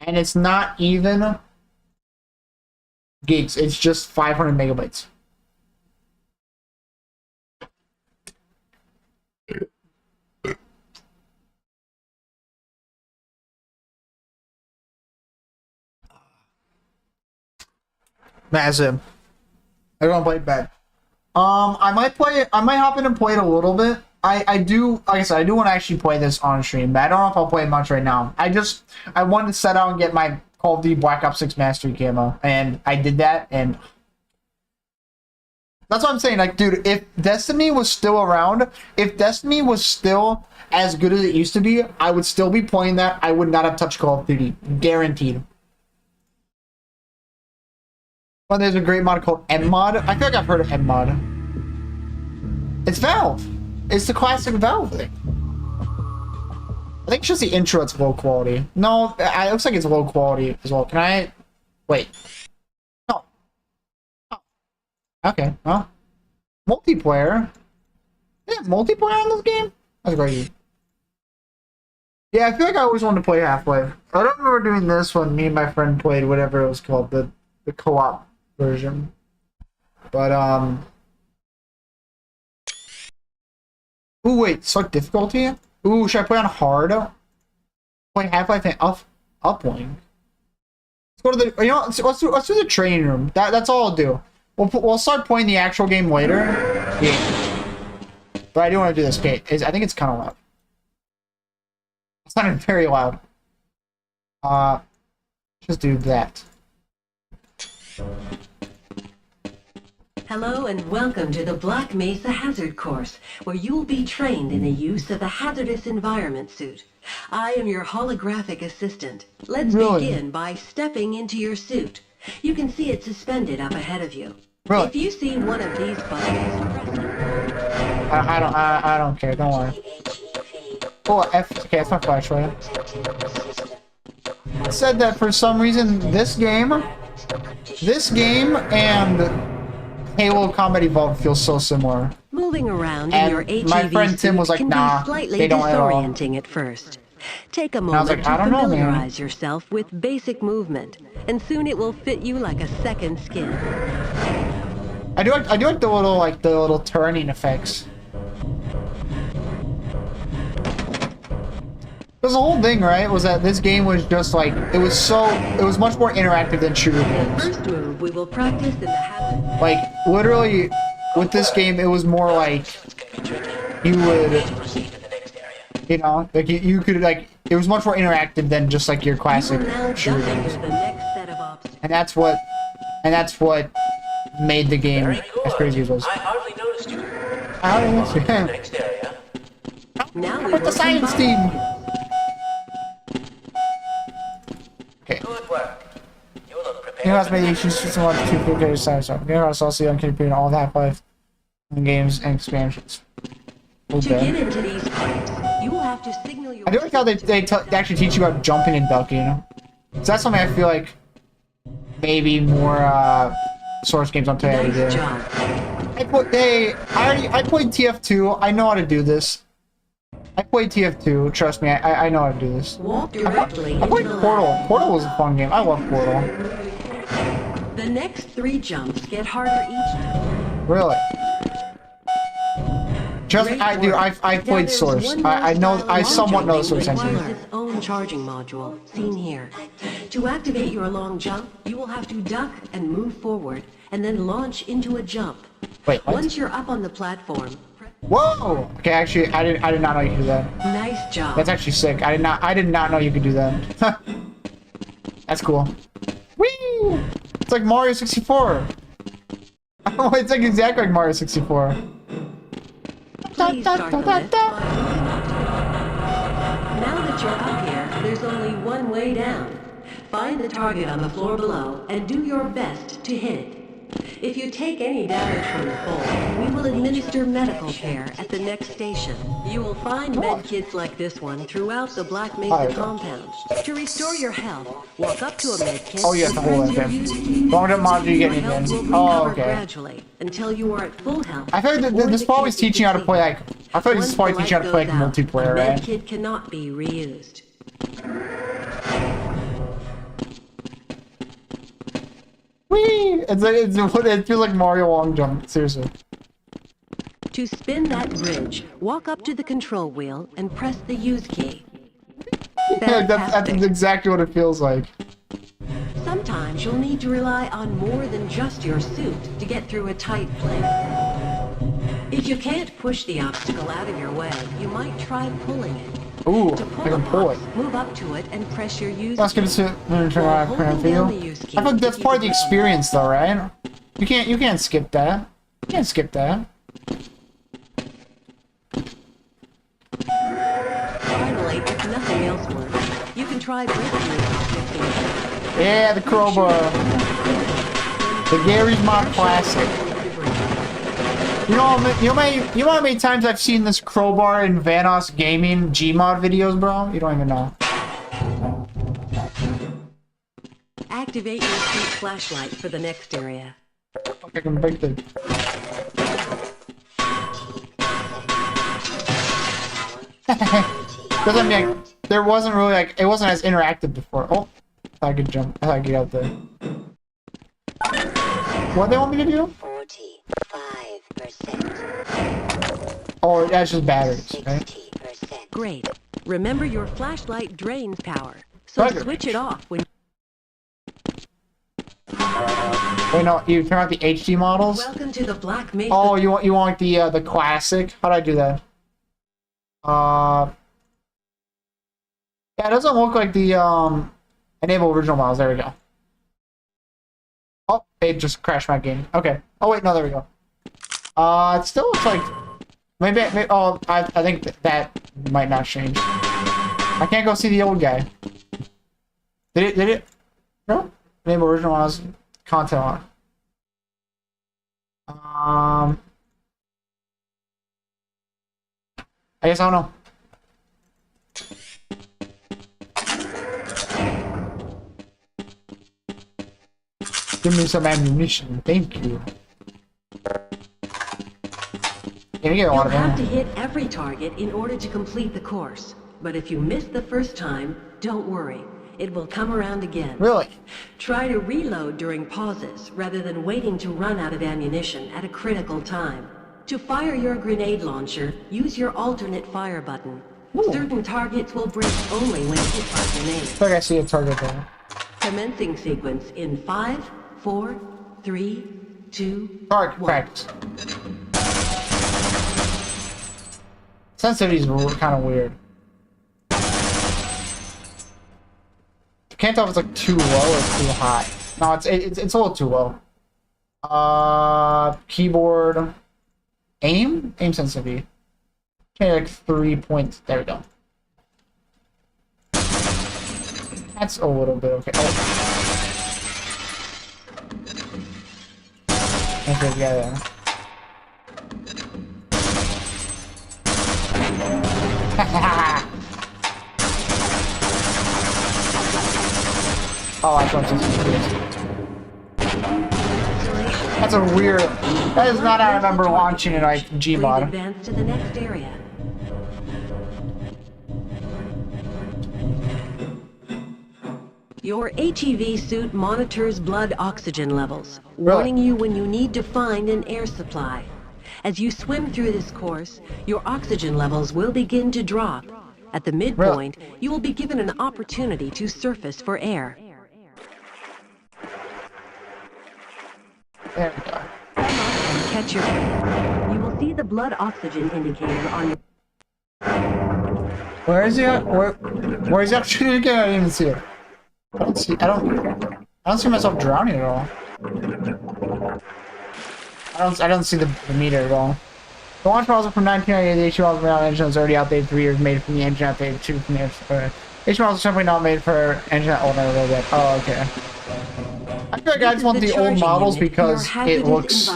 And it's not even gigs. It's just 500 megabytes. Massive. I don't play it bad. I might hop in and play it a little bit. I do, like I said, I do want to actually play this on stream, but I don't know if I'll play it much right now. I wanted to set out and get my Call of Duty Black Ops 6 Mastery camo, and I did that, and that's what I'm saying. Like, dude, if Destiny was still around, if Destiny was still as good as it used to be, I would still be playing that. I would not have touched Call of Duty. Guaranteed. Well, there's a great mod called M-Mod. I feel like I've heard of M-Mod. It's Valve. It's the classic Valve thing. I think it's just the intro that's low quality. No, it looks like it's low quality as well. Can I... Wait. No. Oh. Okay, well. Multiplayer. Yeah, multiplayer on this game? That's crazy. Yeah, I feel like I always wanted to play Half-Life. I don't remember doing this when me and my friend played whatever it was called, the co-op version. But, ooh, wait, select difficulty? Ooh, should I play on hard? Play Half-Life and uplink. Let's go to the, you know, let's do the training room. That's all I'll do. We'll start playing the actual game later. Yeah. But I do want to do this. Okay, I think it's kind of loud. It's not very loud. Just do that. Hello and welcome to the Black Mesa Hazard Course, where you'll be trained in the use of the hazardous environment suit. I am your holographic assistant. Let's begin by stepping into your suit. You can see it suspended up ahead of you. Really? If you see one of these buttons, press it. I don't care, don't worry. Oh, F, okay, that's my flashlight. It said that for some reason this game and Halo Combat Evolved feels so similar. Moving around And in your HEV my friend Tim was like, can nah, be slightly they don't at all. disorienting at first. Take a I was moment like, to I don't know, man. familiarize yourself with basic movement, and soon it will fit you like a second skin. I do like the little turning effects. Because the whole thing, right, was that this game was just like, it was much more interactive than shooter games. First move we will practice in the hazard. Like, literally, with this game, it was more like, you would, you know, like, you could, like, it was much more interactive than just, like, your classic You are now shooter jumping games. to the next set of obstacles. And that's what made the game as crazy as it was. I hardly noticed you. Next area. Now we with will the science combine- team! Okay. Good work. You look prepared. New House made the system on 2 4K size. New House also on computer all the Half-Life games and expansions. To get Okay. into these pipes, you will have to signal your... I do like how they actually teach you about jumping and ducking, you know? So that's something I feel like maybe more Source games on today do. Nice job. I played TF2. I know how to do this. I played TF2. Trust me, I know how to do this. Walk directly I played into the Portal. lab. Portal was a fun game. I love Portal. The next 3 jumps get harder each time. Really. Just Great I do. work. I've Now played there's Source. one I more know. style I of somewhat know long Source jumping engine. requires its own charging module, seen here. To activate your long jump, you will have to duck and move forward, and then launch into a jump. Wait, what? Once you're up on the platform, Whoa. Okay, actually, I did not know you could do that. nice job. That's actually sick. I did not know you could do that. That's cool. Whee! It's like Mario 64. Oh, it's like exactly like Mario 64. Please start the lift by moving up to it. Now that you're up here, there's only one way down. Find the target on the floor below and do your best to hit it. If you take any damage from the fall, we will administer medical care at the next station. You will find med kits like this one throughout the Black Mesa compound. To restore your health, walk up to a med kit. Oh, you have to hold it. Okay. Long enough mod you get again. Oh, okay. Gradually until you are at full health. I feel like this probably is teaching how to play like. I feel like this is probably teaching how to play like multiplayer, right? Med kit cannot be reused. Whee! It feels like Mario long jump. Seriously. To spin that bridge, walk up to the control wheel and press the use key. Yeah, that's exactly what it feels like. Sometimes you'll need to rely on more than just your suit to get through a tight place. If you can't push the obstacle out of your way, you might try pulling it. Ooh, To I pull can a pull box, it. move up to it and press your use That's gonna key. sit there and turn While around holding for down you. the use key, I think that's you part of the can- experience, though, right? You can't skip that. You can't skip that. Finally, if nothing else works, you can try breaking the object. Yeah, the crowbar. The Gary's Mod Classic. You know how many times I've seen this crowbar in Vanos Gaming Gmod videos, bro? You don't even know. Activate your suit flashlight for the next area. I can break the. Doesn't mean like, there wasn't really like it wasn't as interactive before. Oh, I could jump. I could get out there. What they want me to do? 45%. Oh, that's just batteries, right? 60%. Great. Remember your flashlight drains power, so Roger. switch it off when. Wait, no, you turn on the HD models. Welcome to the Black Mesa. Oh, you want the classic? How do I do that? Yeah, it doesn't look like the enable original models. There we go. Oh, it just crashed my game. Okay. Oh wait, no, there we go. It still looks like maybe oh, I think that might not change. I can't go see the old guy. Did it? No. Enable original models. Content on. I guess I don't know. Give me some ammunition, thank you. Can you get a lot You'll of have to ammo? hit every target in order to complete the course. But if you miss the first time, don't worry. It will come around again. Really? Try to reload during pauses rather than waiting to run out of ammunition at a critical time. To fire your grenade launcher, use your alternate fire button. Ooh. Certain targets will break only when hit by grenades. I think I see a target there. Commencing sequence in 5, 4, 3, 2, Target 1. practice. Sensitivity's kind of weird. Can't tell if it's like too low or too high. No, it's a little too low. Keyboard. Aim sensitivity. Okay, like 3 points. There we go. That's a little bit okay. Oh. Okay, yeah. Oh, I thought this was That's a weird. That is not how I remember launching it like Please Gmod. advance to the next area. Your HEV suit monitors blood oxygen levels, Really? warning you when you need to find an air supply. As you swim through this course, your oxygen levels will begin to drop. At the midpoint, you will be given an opportunity to surface for air. There we go. And catch your breath. You will see the blood oxygen indicator on your... Where is he at? Where is he actually again? I didn't even see it. I don't see myself drowning at all. I don't see the meter at all. The launch models are from 1998. The HE models around engine was already outdated 3 years, made from the engine outdated 2 from the HE models are simply not made for engine that old, never bit. Oh, okay. I feel like I just want the old models because it looks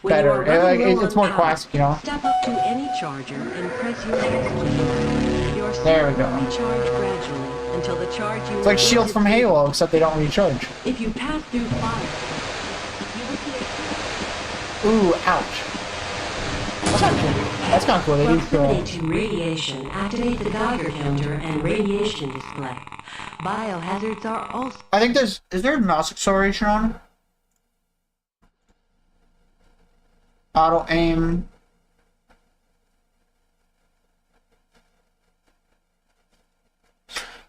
better. It's more classic, you know. Step up to any charger and press your use key. Your There we cell go. will recharge gradually until the charge you It's like shields from Halo, except they don't recharge. If you pass through fire, you will see Ooh, ouch. That's kind of cool. They do proximity to radiation. Activate the Geiger counter and radiation display. Biohazards are also. I think is there a mouse acceleration on? Auto aim.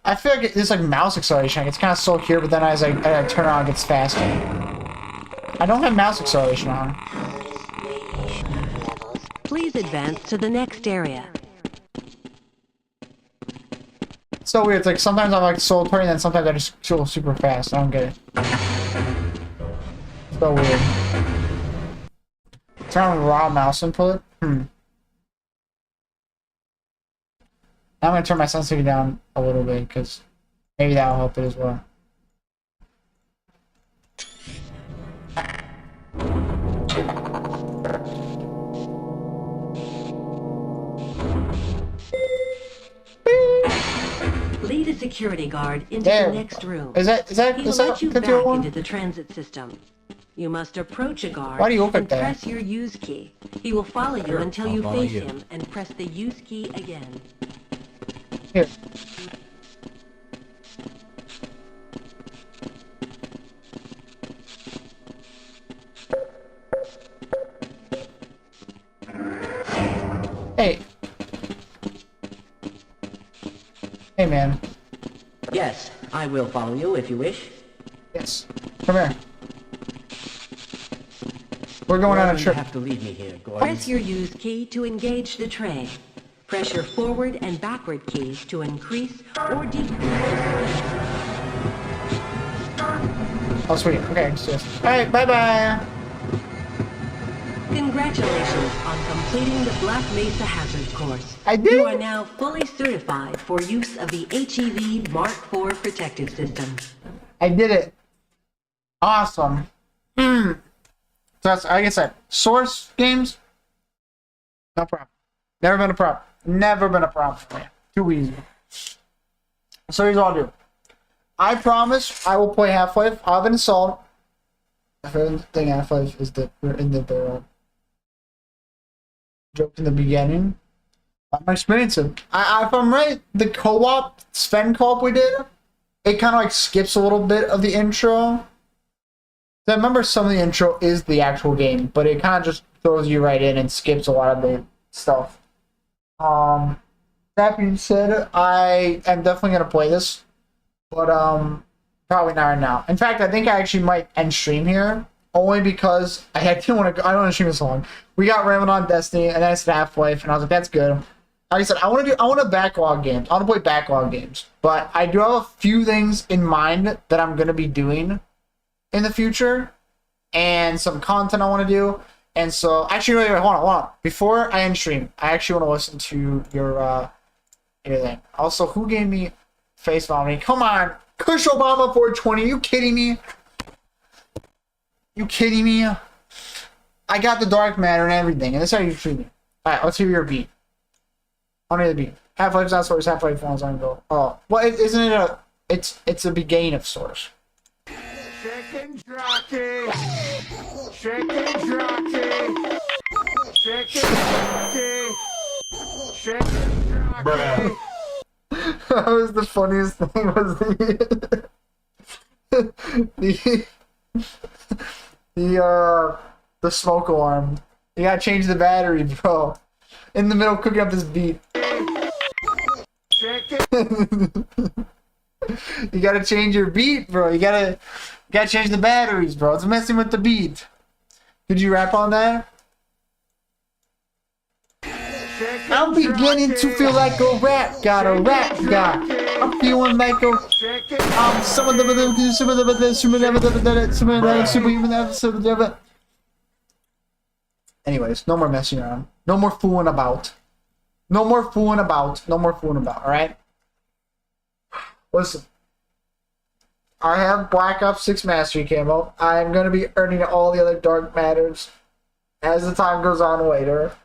I feel like there's like mouse acceleration. It's kind of slow here, but then as I turn on, it gets faster. I don't have mouse acceleration on. Please advance to the next area. It's so weird. It's like sometimes I'm like slow turning, and then sometimes I just feel super fast. I don't get it. So weird. Turn on raw mouse input. Now I'm gonna turn my sensitivity down a little bit because maybe that'll help it as well. Lead a security guard into There. the next room. Is that He will let you back 51? into the transit system. You must approach a guard Why do you look and like that? press your use key. He will follow you until you face him and press the use key again. Here. Hey. Hey, man. Yes, I will follow you if you wish. Yes. Come here. We're going on a You trip. have to leave me here, Gordon. Press your use key to engage the train. Press your forward and backward keys to increase or decrease. Oh, sweet. Okay, just. Alright, bye-bye. Congratulations on completing the Black Mesa Hazard course. I did. You are now fully certified for use of the HEV Mark IV protective system. I did it. Awesome. So that's, like I said, Source games, no problem. Never been a problem. Never been a problem for me. Too easy. So here's what I'll do. I promise I will play Half-Life. I'll have it installed. My favorite thing Half-Life is that we're in the barrel. Joke in the beginning. I'm experiencing. If I'm right, the co-op, Sven co-op we did, it kind of like skips a little bit of the intro. I remember some of the intro is the actual game, but it kind of just throws you right in and skips a lot of the stuff. That being said, I am definitely gonna play this, but probably not right now. In fact, I think I actually might end stream here, only because I didn't want to. I don't want to stream this long. We got Ramadan Destiny, and then I said Half-Life, and I was like, that's good. Like I said, I want to backlog games. I want to play backlog games, but I do have a few things in mind that I'm gonna be doing in the future, and some content I want to do. And so, actually, wait, hold on. Before I end stream, I actually want to listen to your thing. Also, who gave me face vomiting? Come on, Kush Obama 420. You kidding me? You kidding me? I got the dark matter and everything, and this is how you treat me. All right, let's hear your beat. I want to hear the beat. Half-Life's not Source. Half-Life 1's on go. Oh, well, isn't it a? It's a beginning of Source. Chicken jockey! Chicken jockey! Chicken jockey! Chicken jockey! That was the funniest thing. Was the smoke alarm. You gotta change the battery, bro. In the middle, cooking up this beat. Chicken! You gotta change your beat, bro. You gotta change the batteries, bro. It's messing with the beat. Did you rap on that? I'm beginning to feel like a rap god, a rap god. I'm feeling like a superhuman. Anyways, no more messing around. No more fooling about. No more fooling about. No more fooling about. All right. Listen. I have Black Ops 6 Mastery Camo. I'm going to be earning all the other Dark Matters as the time goes on later.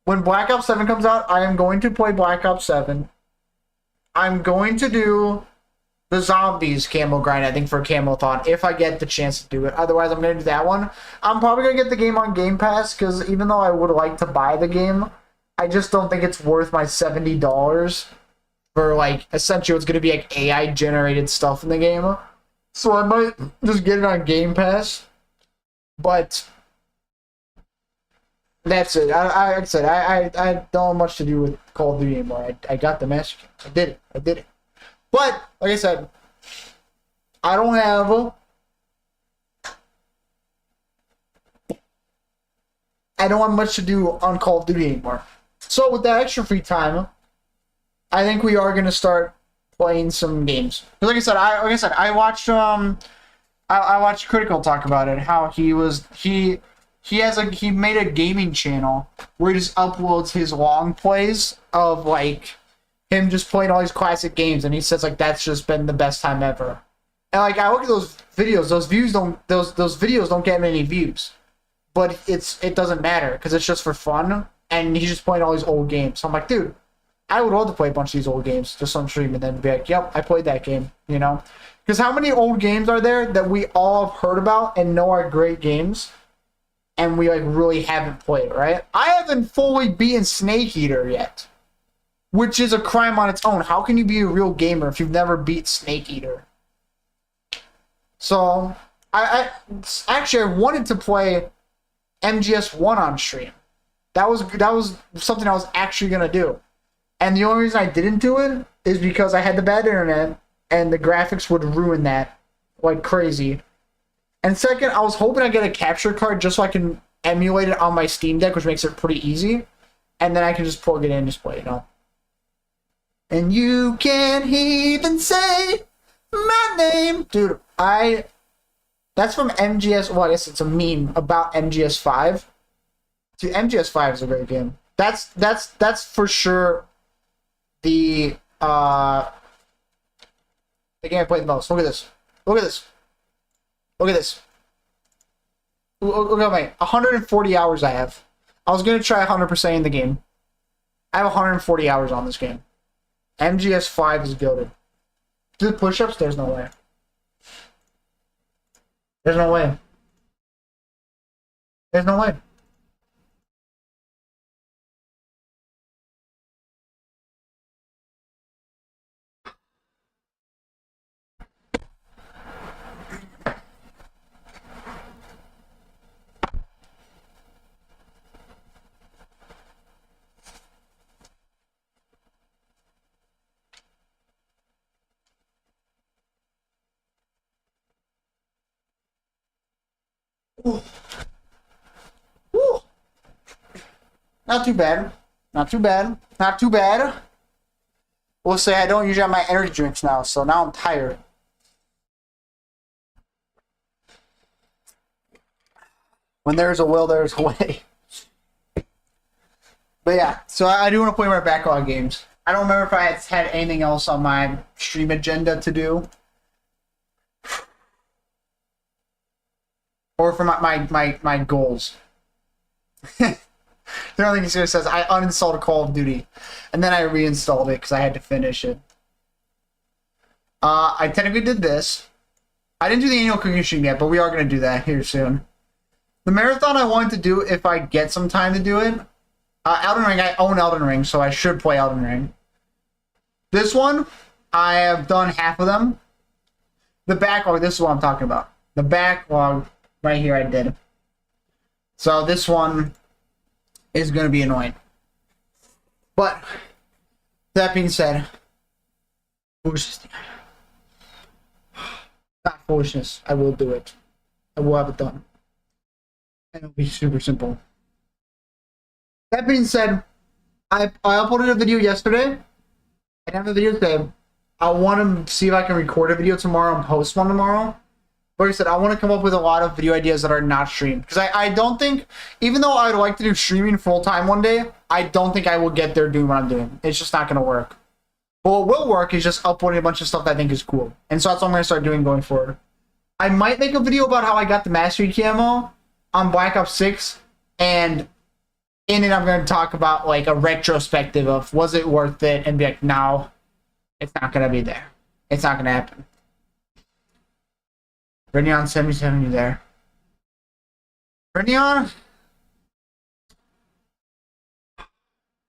When Black Ops 7 comes out, I am going to play Black Ops 7. I'm going to do the Zombies camo grind, I think, for Camothon, if I get the chance to do it. Otherwise, I'm going to do that one. I'm probably going to get the game on Game Pass, because even though I would like to buy the game, I just don't think it's worth my $70 for, like, essentially what's going to be, like, AI-generated stuff in the game. So I might just get it on Game Pass. But that's it. Like I said, I don't have much to do with Call of Duty anymore. I got the Master Chief. I did it. But, like I said, I don't have much to do on Call of Duty anymore. So with that extra free time, I think we are gonna start playing some games. Like I said, I watched I watched Critical talk about it. How he made a gaming channel where he just uploads his long plays of like him just playing all these classic games, and he says like that's just been the best time ever. And like I look at those videos, those videos don't get many views, but it doesn't matter because it's just for fun, and he's just playing all these old games. So I'm like, dude, I would love to play a bunch of these old games just on stream and then be like, yep, I played that game, you know? Because how many old games are there that we all have heard about and know are great games, and we like really haven't played, right? I haven't fully beaten Snake Eater yet, which is a crime on its own. How can you be a real gamer if you've never beat Snake Eater? So I wanted to play MGS1 on stream. That was something I was actually gonna do. And the only reason I didn't do it is because I had the bad internet and the graphics would ruin that like crazy. And second, I was hoping I'd get a capture card just so I can emulate it on my Steam Deck, which makes it pretty easy. And then I can just plug it in and just play, you know. And you can't even say my name. Dude, that's from MGS, well, I guess it's a meme about MGS5. Dude, MGS5 is a great game. That's for sure the game I played the most. Look at this. Look at this. Look at this. Look at my 140 hours I have. I was going to try 100% in the game. I have 140 hours on this game. MGS5 is goated. Do the push-ups? There's no way. There's no way. There's no way. Ooh. Ooh. Not too bad. Not too bad. Not too bad. We'll say I don't usually have my energy drinks now, so now I'm tired. When there's a will, there's a way. But yeah, so I do want to play my backlog games. I don't remember if I had anything else on my stream agenda to do. Or for my goals. The only thing it says, I uninstalled Call of Duty. And then I reinstalled it because I had to finish it. I technically did this. I didn't do the annual cooking stream yet, but we are going to do that here soon. The marathon I wanted to do, if I get some time to do it. Elden Ring, I own Elden Ring, so I should play Elden Ring. This one, I have done half of them. The backlog, this is what I'm talking about. The backlog, right here, I did. So this one is going to be annoying. But, that being said, foolishness. Not foolishness. I will do it. I will have it done. And it'll be super simple. That being said, I uploaded a video yesterday I have a video today. I want to see if I can record a video tomorrow and post one tomorrow. Like I said, I want to come up with a lot of video ideas that are not streamed. Because I don't think, even though I would like to do streaming full time one day, I don't think I will get there doing what I'm doing. It's just not going to work. But what will work is just uploading a bunch of stuff that I think is cool. And so that's what I'm going to start doing going forward. I might make a video about how I got the mastery camo on Black Ops 6. And in it, I'm going to talk about like a retrospective of was it worth it, and be like, no, it's not going to be there. It's not going to happen. Brignon 77, you there? Brignon?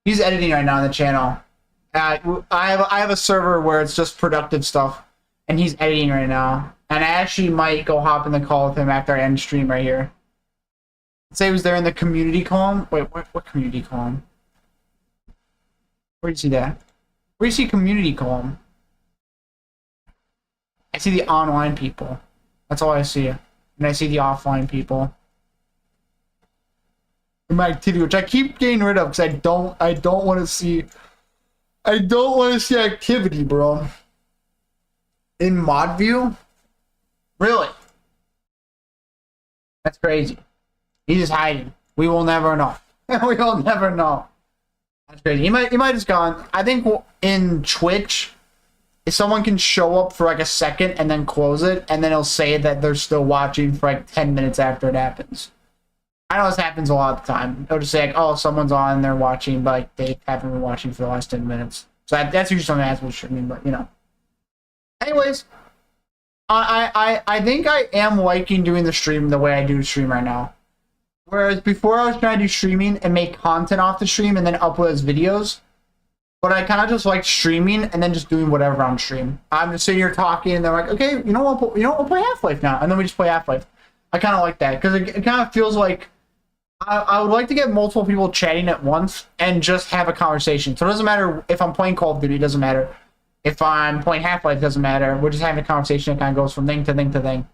He's editing right now on the channel. I have a server where it's just productive stuff, and he's editing right now. And I actually might go hop in the call with him after I end stream right here. Let's say he was there in the community column. Wait, what community column? Where do you see that? Where do you see community column? I see the online people. That's all I see. And I see the offline people. My activity, which I keep getting rid of because I don't want to see activity, bro. In mod view? Really? That's crazy. He's just hiding. We will never know. We will never know. That's crazy. He might just gone. I think in Twitch, if someone can show up for like a second and then close it, and then it'll say that they're still watching for like 10 minutes after it happens. I know this happens a lot of the time. It'll just say like, oh, someone's on, they're watching, but like, they haven't been watching for the last 10 minutes. So that's usually something that's streaming, but you know. Anyways, I think I am liking doing the stream the way I do stream right now. Whereas before I was trying to do streaming and make content off the stream and then upload as videos. But I kind of just like streaming and then just doing whatever on stream. I'm just sitting here talking and they're like, okay, you know what, we'll play Half-Life now. And then we just play Half-Life. I kind of like that because it kind of feels like I would like to get multiple people chatting at once and just have a conversation. So it doesn't matter if I'm playing Call of Duty, it doesn't matter. If I'm playing Half-Life, it doesn't matter. We're just having a conversation that kind of goes from thing to thing to thing.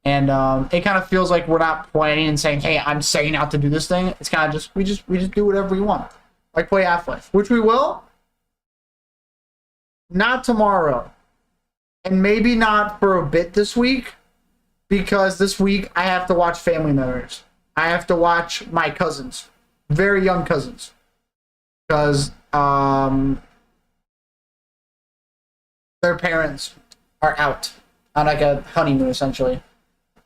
And it kind of feels like we're not planning and saying, hey, I'm setting out to do this thing. It's kind of just, we just do whatever we want. Like play Half-Life, which we will. Not tomorrow. And maybe not for a bit this week. Because this week I have to watch family members. I have to watch my cousins. Very young cousins. Because their parents are out on like a honeymoon essentially.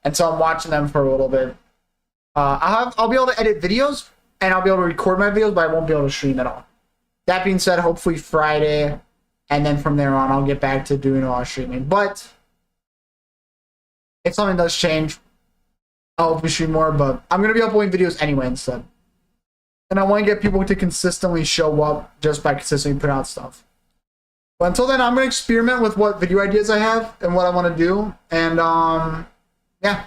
And so I'm watching them for a little bit. I'll be able to edit videos and I'll be able to record my videos, but I won't be able to stream at all. That being said, hopefully Friday, and then from there on, I'll get back to doing a lot of streaming. But if something does change, I'll hopefully stream more. But I'm going to be uploading videos anyway instead. And I want to get people to consistently show up just by consistently putting out stuff. But until then, I'm going to experiment with what video ideas I have and what I want to do. And, yeah.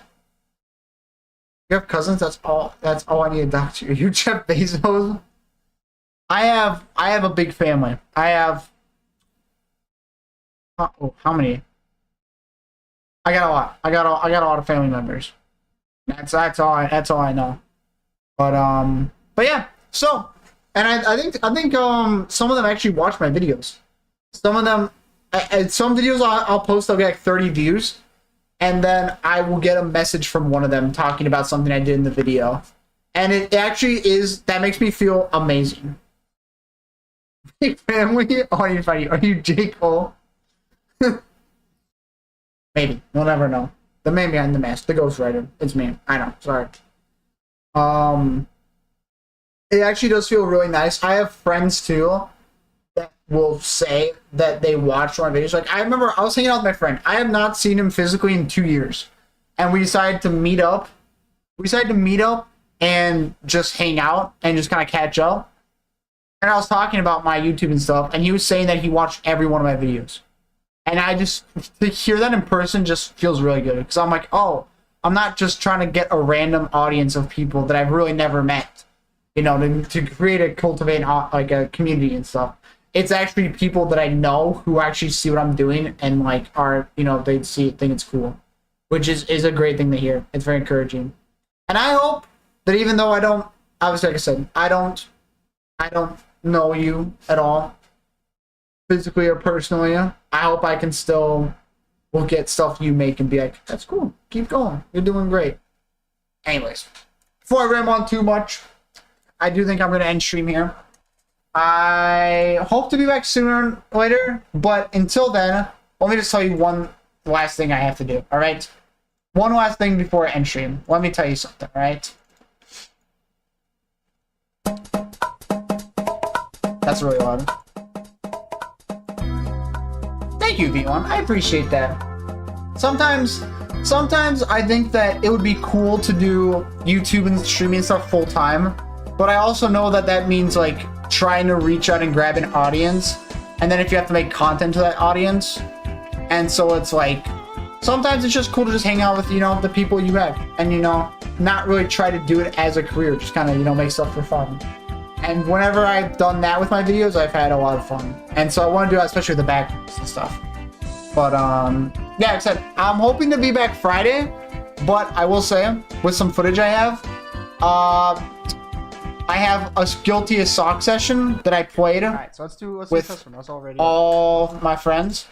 You have cousins? That's all I need to dox you. You Jeff Bezos? I have a big family. I have... Oh, how many? I got a lot. I got a lot of family members. That's all I know. But yeah. So, and I think some of them actually watch my videos. Some of them, some videos I'll post, I'll get like 30 views, and then I will get a message from one of them talking about something I did in the video, and it actually is, that makes me feel amazing. Big family? Oh, I need to find you. Are you J. Cole? Maybe. We'll never know. The man behind the mask. The ghostwriter. It's me. I know. Sorry. It actually does feel really nice. I have friends, too, that will say that they watch my videos. Like, I remember I was hanging out with my friend. I have not seen him physically in 2 years. And we decided to meet up. And just hang out and just kind of catch up. And I was talking about my YouTube and stuff, and he was saying that he watched every one of my videos. And I just, to hear that in person just feels really good. Because I'm like, oh, I'm not just trying to get a random audience of people that I've really never met. You know, to create a, cultivate like a community and stuff. It's actually people that I know who actually see what I'm doing and like are, you know, they think it's cool. Which is a great thing to hear. It's very encouraging. And I hope that even though I don't, obviously like I said, I don't know you at all. physically or personally. I hope I can still look at stuff you make and be like, that's cool. Keep going. You're doing great. Anyways, before I ramble on too much, I do think I'm going to end stream here. I hope to be back sooner or later, but until then, let me just tell you one last thing I have to do, all right? One last thing before I end stream. Let me tell you something, all right? That's really loud. Thank you, V1. I appreciate that. Sometimes I think that it would be cool to do YouTube and streaming stuff full time, but I also know that that means like trying to reach out and grab an audience, and then if you have to make content to that audience, and so it's like sometimes it's just cool to just hang out with, you know, the people you have, and, you know, not really try to do it as a career, just kind of, you know, make stuff for fun. And whenever I've done that with my videos, I've had a lot of fun. And so I want to do that, especially with the backgrounds and stuff. But, yeah, except I'm hoping to be back Friday, but I will say, with some footage I have a Guilty as Sock session that I played let's do with this one. That's already all my friends.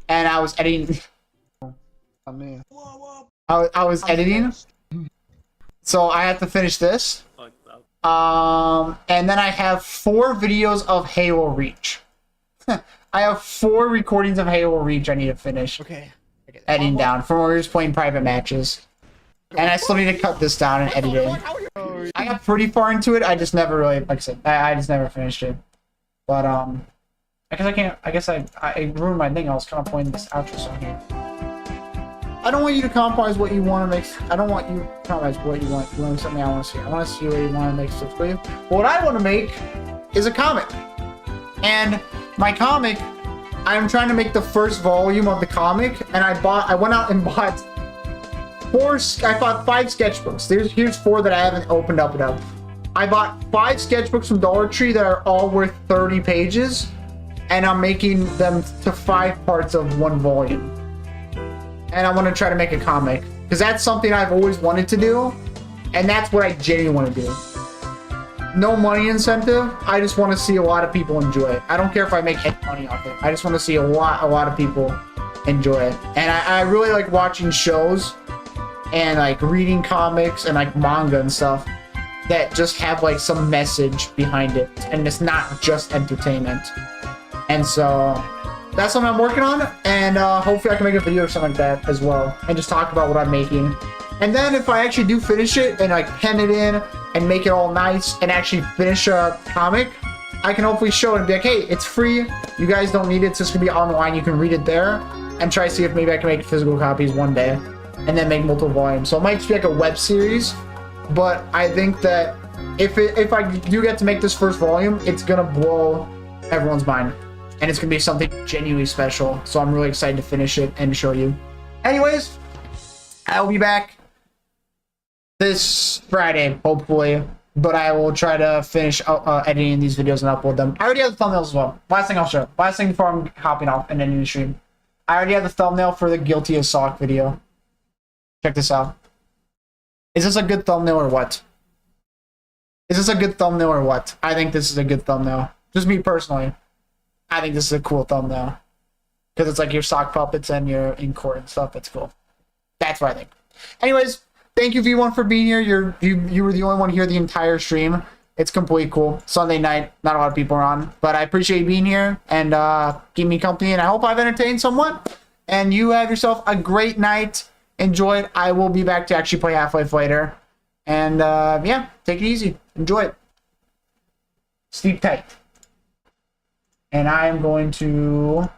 And I was editing. on me. I was editing. So I had to finish this. And then I have 4 videos of Halo Reach. I have 4 recordings of Halo Reach I need to finish. Okay. Editing down from when we were just playing private matches. And I still need to cut this down and edit it. I got pretty far into it. I just never really, like I said, I just never finished it. But, I guess I ruined my thing. I was kind of playing this outro song here. I don't want you to compromise what you want to make. I don't want you to compromise what you want. You want something I want to see. I want to see what you want to make stuff for you. What I want to make is a comic. And my comic, I'm trying to make the first volume of the comic, and I went out and bought 5 sketchbooks. Here's 4 that I haven't opened up yet. I bought 5 sketchbooks from Dollar Tree that are all worth 30 pages, and I'm making them to 5 parts of 1 volume. And I want to try to make a comic, because that's something I've always wanted to do, and that's what I genuinely want to do. No money incentive. I just want to see a lot of people enjoy it. I don't care if I make any money off it. I just want to see a lot of people enjoy it. And I really like watching shows and like reading comics and like manga and stuff that just have like some message behind it, and it's not just entertainment. And so that's something I'm working on, and hopefully I can make a video or something like that as well, and just talk about what I'm making. And then if I actually do finish it and like pen it in and make it all nice and actually finish a comic, I can hopefully show it and be like, hey, it's free. You guys don't need it. It's just gonna be online. You can read it there, and try to see if maybe I can make physical copies one day, and then make multiple volumes. So it might just be like a web series, but I think that if I do get to make this first volume, it's gonna blow everyone's mind, and it's gonna be something genuinely special. So I'm really excited to finish it and show you. Anyways, I'll be back this Friday, hopefully, but I will try to finish editing these videos and upload them. I already have the thumbnails as well. Last thing I'll show. Last thing before I'm hopping off and ending the stream. I already have the thumbnail for the Guilty as Sock video. Check this out. Is this a good thumbnail or what? Is this a good thumbnail or what? I think this is a good thumbnail. Just me personally. I think this is a cool thumbnail. Because it's like your sock puppets and you're in court and stuff. It's cool. That's what I think. Anyways, thank you V1 for being here. You were the only one here the entire stream. It's completely cool. Sunday night, not a lot of people are on. But I appreciate you being here and keeping me company. And I hope I've entertained someone. And you have yourself a great night. Enjoy it. I will be back to actually play Half-Life later. And yeah, take it easy. Enjoy it. Sleep tight. And I am going to